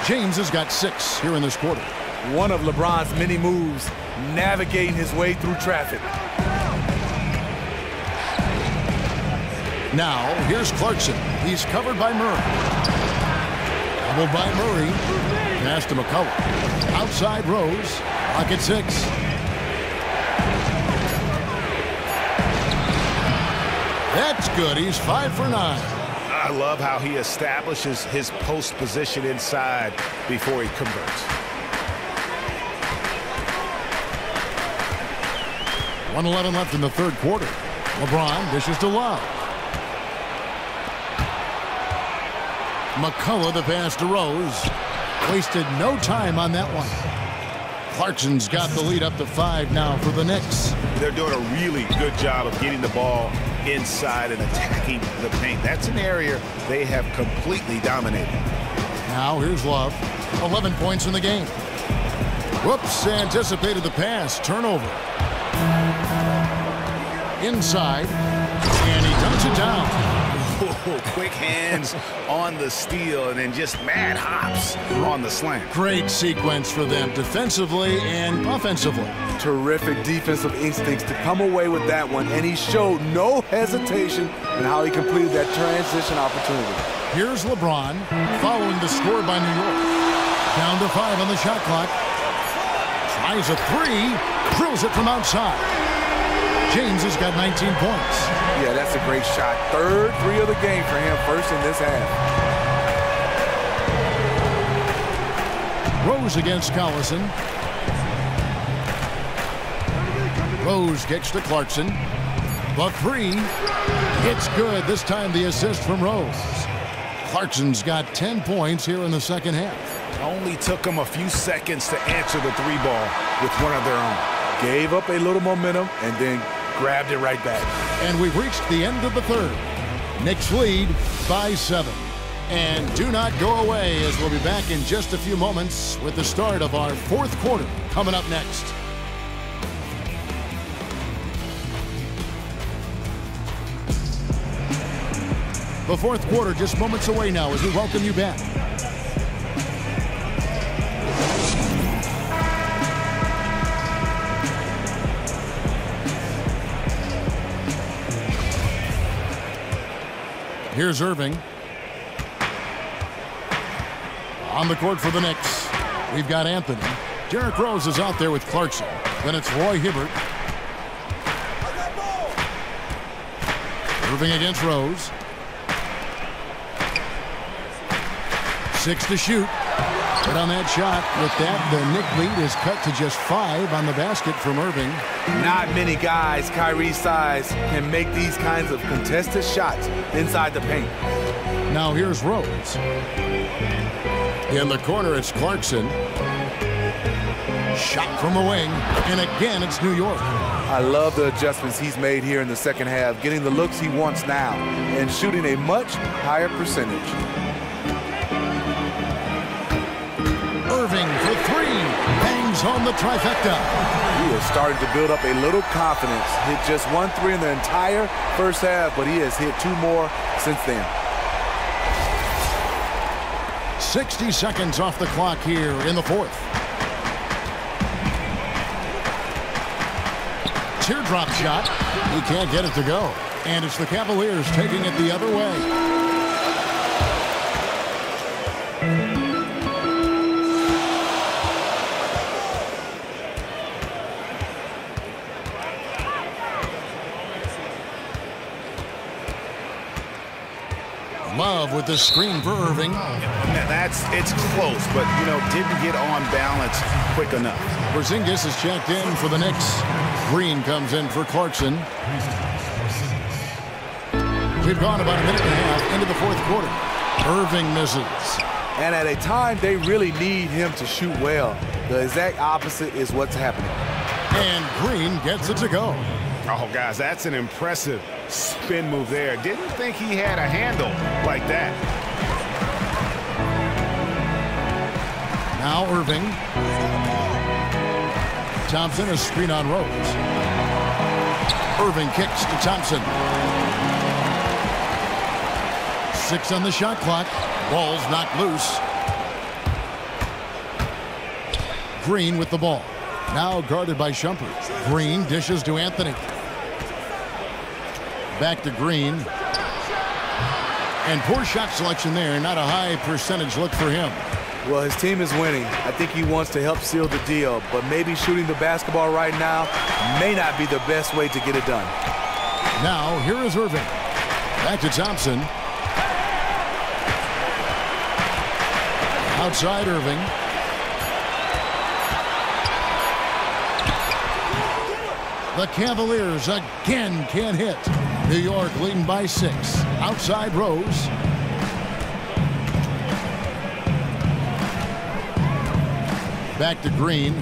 E: James has got 6 here in this quarter.
G: One of LeBron's many moves, navigating his way through traffic.
E: Now, here's Clarkson. He's covered by Murray. Doubled by Murray. Pass to McCullough. Outside Rose. Pocket 6. That's good. He's 5 for 9.
F: I love how he establishes his post position inside before he converts.
E: 1:11 left in the third quarter. LeBron dishes to Love. McCullough the pass to Rose. Wasted no time on that one. Clarkson's got the lead up to 5 now for the Knicks.
F: They're doing a really good job of getting the ball inside and attacking the paint. That's an area they have completely dominated.
E: Now here's Love. 11 points in the game. Whoops, anticipated the pass. Turnover. Inside. And he dumps it down.
F: Quick hands on the steal and then just mad hops on the slant.
E: Great sequence for them defensively and offensively.
G: Terrific defensive instincts to come away with that one, and he showed no hesitation in how he completed that transition opportunity.
E: Here's LeBron following the score by New York. Down to 5 on the shot clock. Tries a 3, drills it from outside. James has got 19 points.
G: Yeah, that's a great shot. Third 3 of the game for him, first in this half.
E: Rose against Collison. Rose gets to Clarkson. The 3. It's good. This time the assist from Rose. Clarkson's got 10 points here in the second half.
F: Only took them a few seconds to answer the 3 ball with one of their own.
G: Gave up a little momentum and then grabbed it right back.
E: And we've reached the end of the third. Knicks lead by 7. And do not go away, as we'll be back in just a few moments with the start of our fourth quarter coming up next. The fourth quarter just moments away now as we welcome you back. Here's Irving. On the court for the Knicks, we've got Anthony. Derrick Rose is out there with Clarkson. Then it's Roy Hibbert. Irving against Rose. 6 to shoot. But on that shot, with that, the Knick lead is cut to just 5 on the basket from Irving.
G: Not many guys Kyrie's size can make these kinds of contested shots inside the paint.
E: Now here's Rose. In the corner, it's Clarkson. Shot from the wing, and again, it's New York.
G: I love the adjustments he's made here in the second half, getting the looks he wants now and shooting a much higher percentage.
E: Irving for 3, bangs home the trifecta.
G: He is starting to build up a little confidence. Hit just 1 3 in the entire first half, but he has hit 2 more since then.
E: 60 seconds off the clock here in the fourth. Teardrop shot. He can't get it to go. And it's the Cavaliers taking it the other way. Love with the screen for Irving.
F: It's close, but, didn't get on balance quick enough.
E: Porzingis is checked in for the Knicks. Green comes in for Clarkson. We've gone about a minute and a half into the fourth quarter. Irving misses.
G: And at a time they really need him to shoot well. The exact opposite is what's happening.
E: And Green gets it to go.
F: Oh, guys, that's an impressive spin move there. Didn't think he had a handle like that.
E: Now Irving. Thompson, a screen on Rose. Irving kicks to Thompson. 6 on the shot clock. Ball's knocked loose. Green with the ball. Now guarded by Shumpert. Green dishes to Anthony. Back to Green. And poor shot selection there. Not a high percentage look for him.
G: Well, his team is winning. I think he wants to help seal the deal, but maybe shooting the basketball right now may not be the best way to get it done.
E: Now, here is Irving. Back to Thompson. Outside Irving. The Cavaliers again can't hit. New York leading by 6. Outside Rose. Back to Green.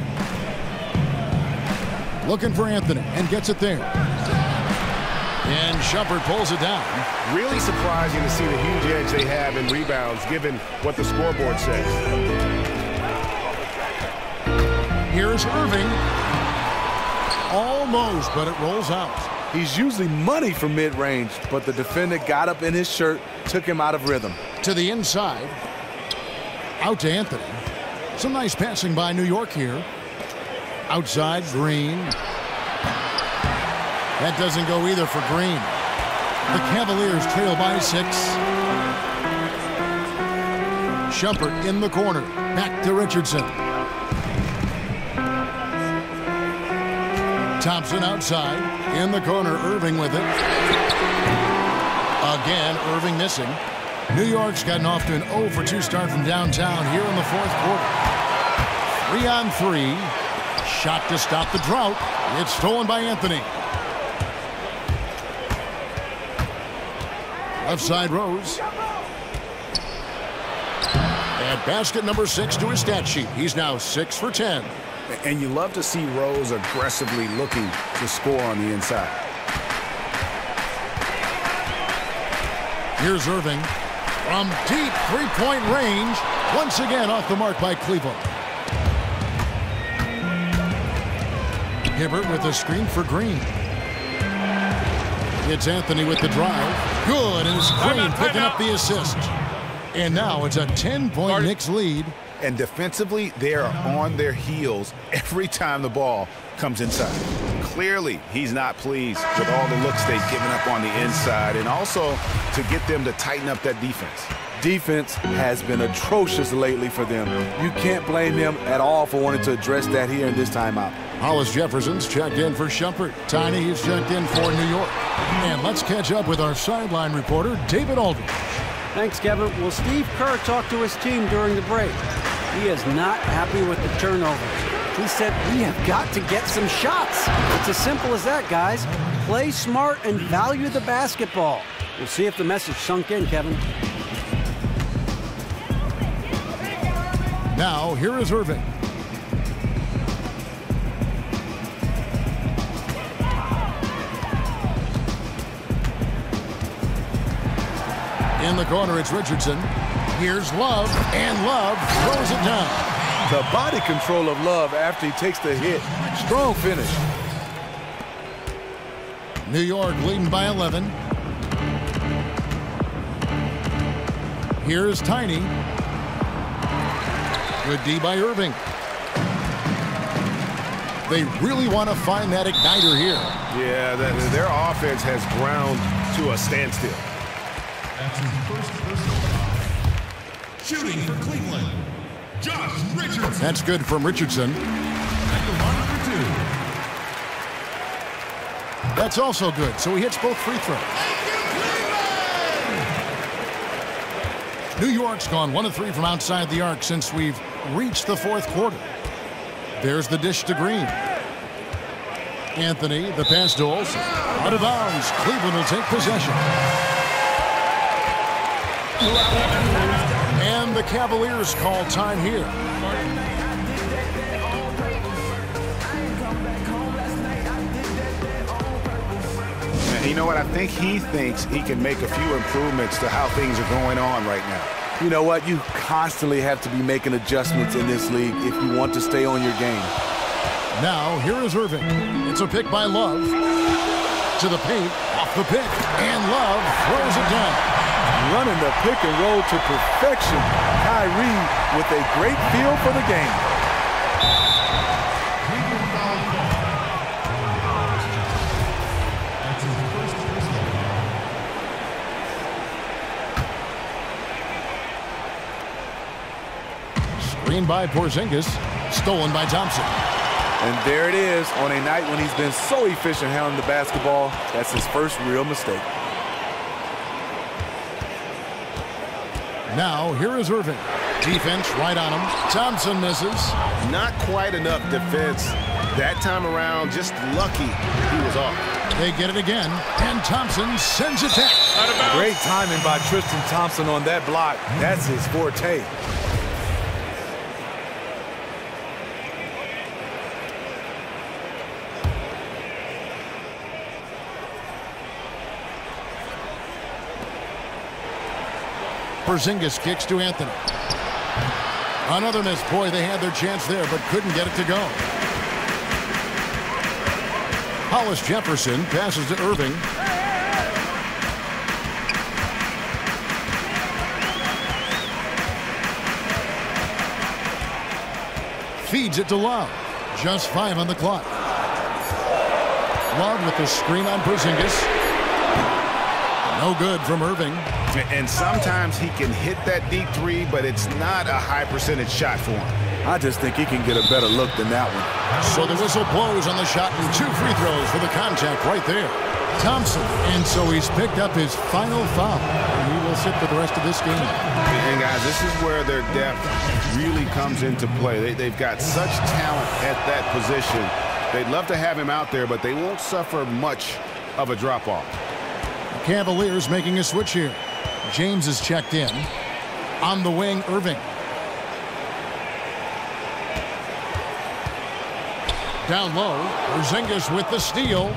E: Looking for Anthony and gets it there. And Shumpert pulls it down.
K: Really surprising to see the huge edge they have in rebounds given what the scoreboard says.
E: Here's Irving. Almost, but it rolls out.
G: He's usually money from mid-range, but the defender got up in his shirt, took him out of rhythm.
E: To the inside. Out to Anthony. Some nice passing by New York here. Outside, Green. That doesn't go either for Green. The Cavaliers trail by 6. Shumpert in the corner. Back to Richardson. Thompson outside. In the corner, Irving with it. Again, Irving missing. New York's gotten off to an 0-for-2 start from downtown here in the 4th quarter. 3-on-3. Shot to stop the drought. It's stolen by Anthony. Left side Rose. And basket number 6 to his stat sheet. He's now 6 for 10.
F: And you love to see Rose aggressively looking to score on the inside.
E: Here's Irving. From deep three-point range. Once again off the mark by Cleveland. Hibbert with a screen for Green. It's Anthony with the drive. Good, and it's Green picking up the assist. And now it's a 10-point Knicks lead.
F: And defensively, they are on their heels every time the ball comes inside. Clearly, he's not pleased with all the looks they've given up on the inside, and also to get them to tighten up that defense.
G: Defense has been atrocious lately for them. You can't blame him at all for wanting to address that here in this timeout.
E: Hollis Jefferson's checked in for Shumpert. Tiny is checked in for New York. And let's catch up with our sideline reporter, David Aldridge.
H: Thanks, Kevin. Well, Steve Kerr talked to his team during the break. He is not happy with the turnovers. He said, we have got to get some shots. It's as simple as that, guys. Play smart and value the basketball. We'll see if the message sunk in, Kevin.
E: Now, here is Irving. In the corner, it's Richardson. Here's Love, and Love throws it down.
G: The body control of Love after he takes the hit. Strong finish.
E: New York leading by 11. Here's Tiny. Good D by Irving. They really want to find that igniter here.
K: Yeah, their offense has ground to a standstill.
I: That's his first personal foul. Shooting for Cleveland, Josh Richardson.
E: That's good from Richardson.
I: At the line for 2.
E: That's also good, so he hits both free throws. New York's gone 1 of 3 from outside the arc since we've reached the 4th quarter. There's the dish to Green. Anthony, the pass to Olsen. Out of bounds, Cleveland will take possession. And the Cavaliers call time here.
F: You know what? I think he thinks he can make a few improvements to how things are going on right now.
G: You know what? You constantly have to be making adjustments in this league if you want to stay on your game.
E: Now, here is Irving. It's a pick by Love. To the paint, off the pick, and Love throws it down.
G: Running the pick and roll to perfection. Kyrie with a great feel for the game.
E: Screen by Porzingis, stolen by Thompson.
G: And there it is on a night when he's been so efficient handling the basketball. That's his first real mistake.
E: Now, here is Irving. Defense right on him. Thompson misses.
K: Not quite enough defense. That time around, just lucky he was off.
E: They get it again, and Thompson sends it down.
G: Great timing by Tristan Thompson on that block. That's his forte.
E: Porzingis kicks to Anthony. Another miss. Boy, they had their chance there, but couldn't get it to go. Hollis Jefferson passes to Irving. Feeds it to Love. Just 5 on the clock. Love with the screen on Porzingis. No good from Irving.
F: And sometimes he can hit that deep three, but it's not a high percentage shot for him.
G: I just think he can get a better look than that one.
E: So the whistle blows on the shot and 2 free throws for the contact right there. Thompson, and so he's picked up his final foul. And he will sit for the rest of this game.
F: And guys, this is where their depth really comes into play. They've got such talent at that position. They'd love to have him out there, but they won't suffer much of a drop-off.
E: Cavaliers making a switch here. James is checked in. On the wing, Irving. Down low, Porzingis with the steal.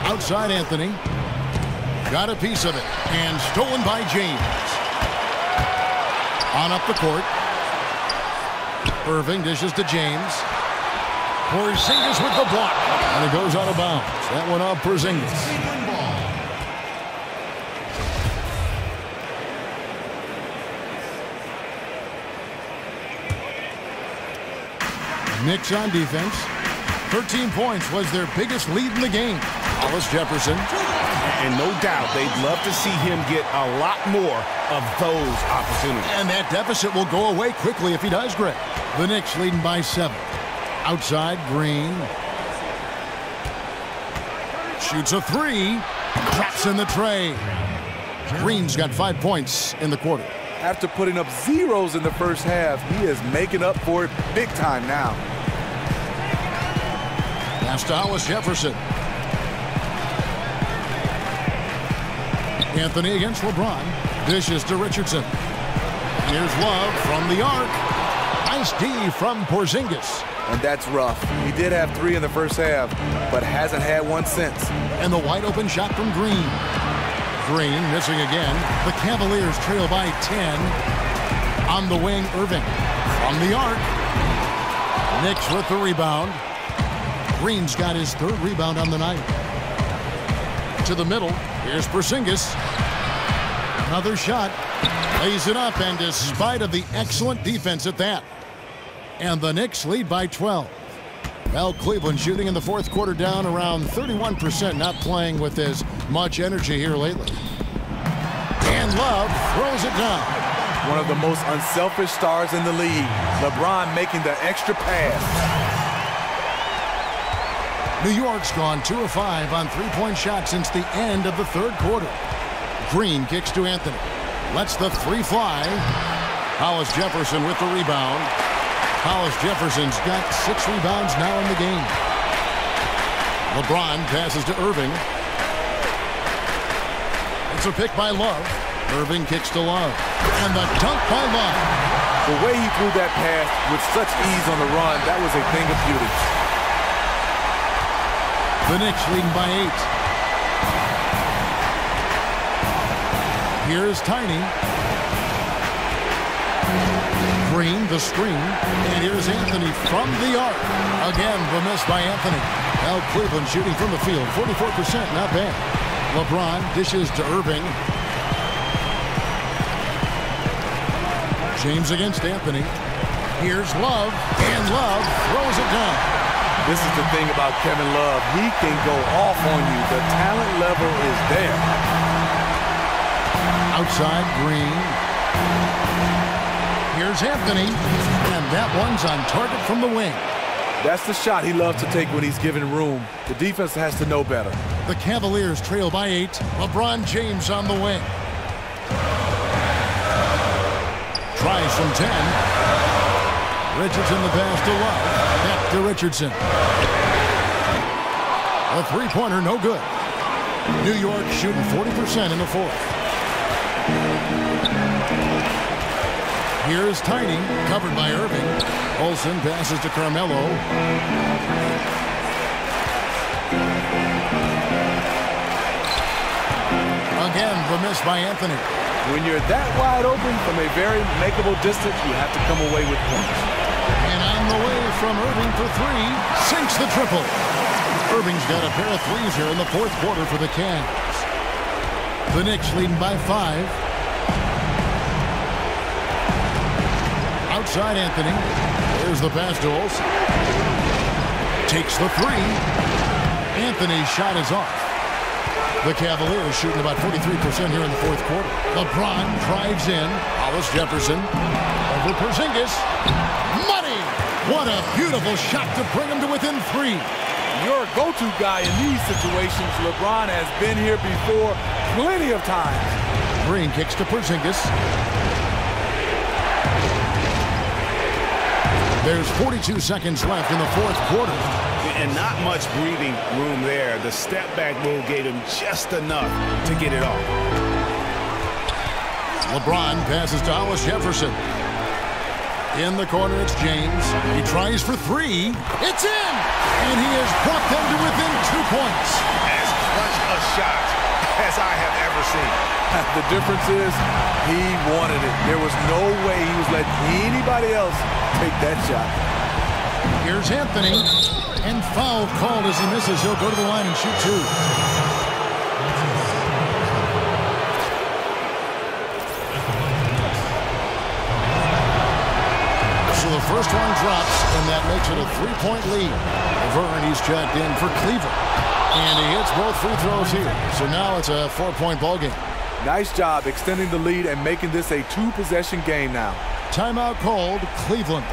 E: Outside Anthony. Got a piece of it. And stolen by James. On up the court. Irving dishes to James. Porzingis with the block. And it goes out of bounds. That one off Porzingis. Knicks on defense. 13 points was their biggest lead in the game. Hollis Jefferson.
K: And no doubt they'd love to see him get a lot more of those opportunities.
E: And that deficit will go away quickly if he does, Greg. The Knicks leading by 7. Outside, Green. Shoots a 3. Drops in the tray. Green's got 5 points in the quarter.
G: After putting up zeros in the first half, he is making up for it big time now.
E: Pass to Hollis Jefferson. Anthony against LeBron. Dishes to Richardson. Here's Love from the arc. Nice D from Porzingis.
G: And that's rough. He did have 3 in the first half, but hasn't had one since.
E: And the wide open shot from Green. Green missing again. The Cavaliers trail by 10. On the wing, Irving. From the arc. Knicks with the rebound. Green's got his 3rd rebound on the night. To the middle. Here's Porzingis. Another shot. Lays it up, and despite of the excellent defense at that. And the Knicks lead by 12. Well, Cleveland shooting in the 4th quarter down around 31%, not playing with as much energy here lately. And Love throws it down.
G: One of the most unselfish stars in the league. LeBron making the extra pass.
E: New York's gone 2 of 5 on 3-point shots since the end of the 3rd quarter. Green kicks to Anthony. Lets the 3 fly. Hollis Jefferson with the rebound. Hollis Jefferson's got 6 rebounds now in the game. LeBron passes to Irving. It's a pick by Love. Irving kicks to Love. And the dunk by Love.
G: The way he threw that pass with such ease on the run, that was a thing of beauty.
E: The Knicks leading by 8. Here's Tiny. Green, the screen. And here's Anthony from the arc. Again, the miss by Anthony. Now Cleveland shooting from the field. 44%, not bad. LeBron dishes to Irving. James against Anthony. Here's Love, and Love throws it down.
G: This is the thing about Kevin Love. He can go off on you. The talent level is there.
E: Outside, Green. Here's Anthony, and that one's on target from the wing.
G: That's the shot he loves to take when he's given room. The defense has to know better.
E: The Cavaliers trail by 8. LeBron James on the wing. Tries from 10. Richardson the pass to Love. Back to Richardson. A three-pointer, no good. New York shooting 40% in the fourth. Here's Tiny, covered by Irving. Olsen passes to Carmelo. Again, the miss by Anthony.
G: When you're that wide open from a very makeable distance, you have to come away with points.
E: And on the way from Irving for 3, sinks the triple. Irving's got a pair of threes here in the fourth quarter for the Cavs. The Knicks leading by 5. Outside Anthony. There's the pass to Olsen. Takes the 3. Anthony's shot is off. The Cavaliers shooting about 43% here in the fourth quarter. LeBron drives in. Hollis Jefferson. Over Porzingis. Money! What a beautiful shot to bring him to within 3.
G: Your go-to guy in these situations. LeBron has been here before plenty of times.
E: Green kicks to Porzingis. There's 42 seconds left in the fourth quarter.
F: And not much breathing room there. The step-back move gave him just enough to get it off.
E: LeBron passes to Hollis Jefferson. In the corner, it's James. He tries for 3. It's in! And he has brought them to within 2 points.
F: As clutch a shot as I have ever seen.
G: The difference is he wanted it. There was no way he was letting anybody else take that shot.
E: Here's Anthony. And foul called as he misses. He'll go to the line and shoot 2. So the first one drops, and that makes it a 3-point lead. Vern, he's checked in for Cleveland. And he hits both free throws here. So now it's a 4-point ball game.
G: Nice job extending the lead and making this a 2-possession game now.
E: Timeout called, Cleveland.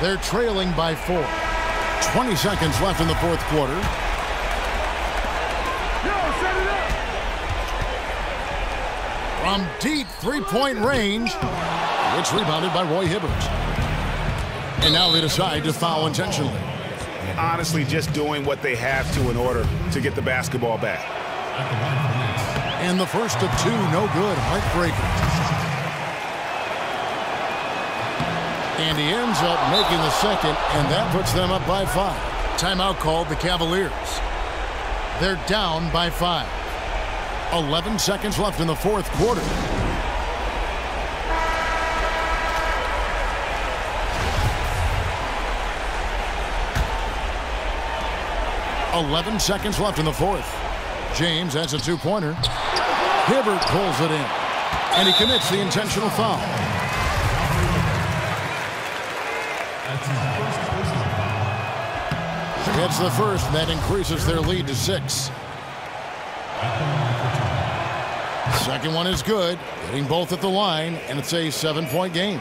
E: They're trailing by 4. 20 seconds left in the fourth quarter. From deep three-point range, it's rebounded by Roy Hibbert. And now they decide to foul intentionally.
F: Honestly, just doing what they have to in order to get the basketball back.
E: And the first of 2, no good. Heartbreaker. And he ends up making the second, and that puts them up by 5. Timeout called, the Cavaliers. They're down by 5. 11 seconds left in the fourth quarter. .11 seconds left in the fourth. James has a 2-pointer. Hibbert pulls it in, and he commits the intentional foul. Gets the first, and that increases their lead to 6. Second one is good, getting both at the line, and it's a 7-point game.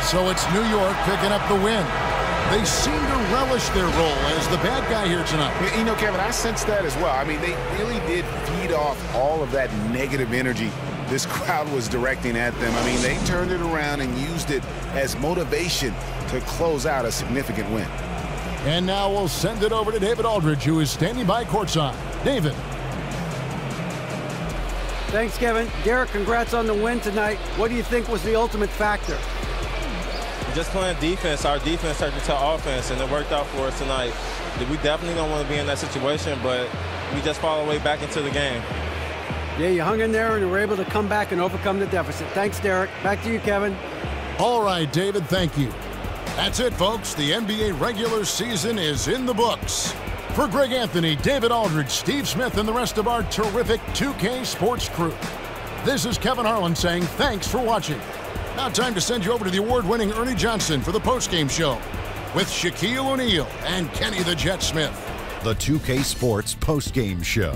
E: So it's New York picking up the win. They seem to relish their role as the bad guy here tonight.
F: You know, Kevin, I sense that as well. I mean, they really did feed off all of that negative energy this crowd was directing at them. I mean, they turned it around and used it as motivation to close out a significant win.
E: And now we'll send it over to David Aldridge, who is standing by courtside. David.
H: Thanks, Kevin. Derek, congrats on the win tonight. What do you think was the ultimate factor?
N: just playing defense, our defense turned into offense, and it worked out for us tonight. We definitely don't want to be in that situation, but we just fall away back into the game.
H: Yeah, you hung in there and were able to come back and overcome the deficit. Thanks, Derek. Back to you, Kevin.
E: All right, David, thank you. That's it, folks. The NBA regular season is in the books. For Greg Anthony, David Aldridge, Steve Smith, and the rest of our terrific 2K Sports crew, this is Kevin Harlan saying thanks for watching. Now time to send you over to the award-winning Ernie Johnson for the postgame show with Shaquille O'Neal and Kenny the Jet Smith.
A: The 2K Sports postgame show.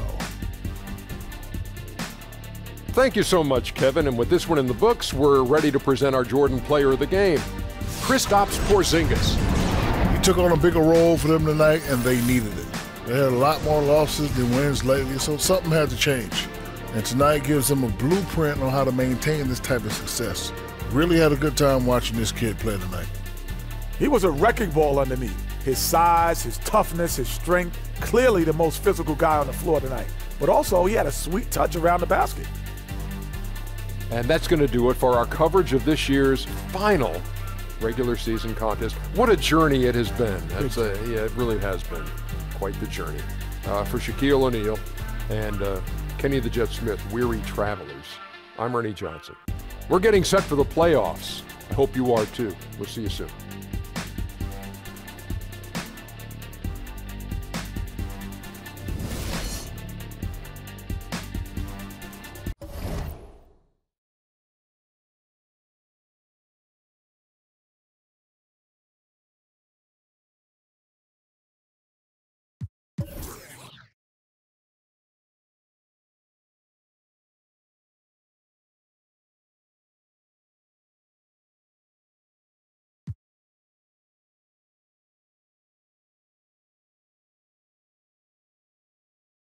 B: Thank you so much, Kevin. And with this one in the books, we're ready to present our Jordan Player of the Game, Kristaps Porzingis.
C: He took on a bigger role for them tonight, and they needed it. They had a lot more losses than wins lately, so something had to change. And tonight gives them a blueprint on how to maintain this type of success. Really had a good time watching this kid play tonight.
D: He was a wrecking ball underneath. His size, his toughness, his strength, clearly the most physical guy on the floor tonight. But also, he had a sweet touch around the basket.
B: And that's going to do it for our coverage of this year's final regular season contest. What a journey it has been. Yeah, it really has been quite the journey. For Shaquille O'Neal and Kenny the Jet Smith, weary travelers, I'm Ernie Johnson. We're getting set for the playoffs. I hope you are too. We'll see you soon.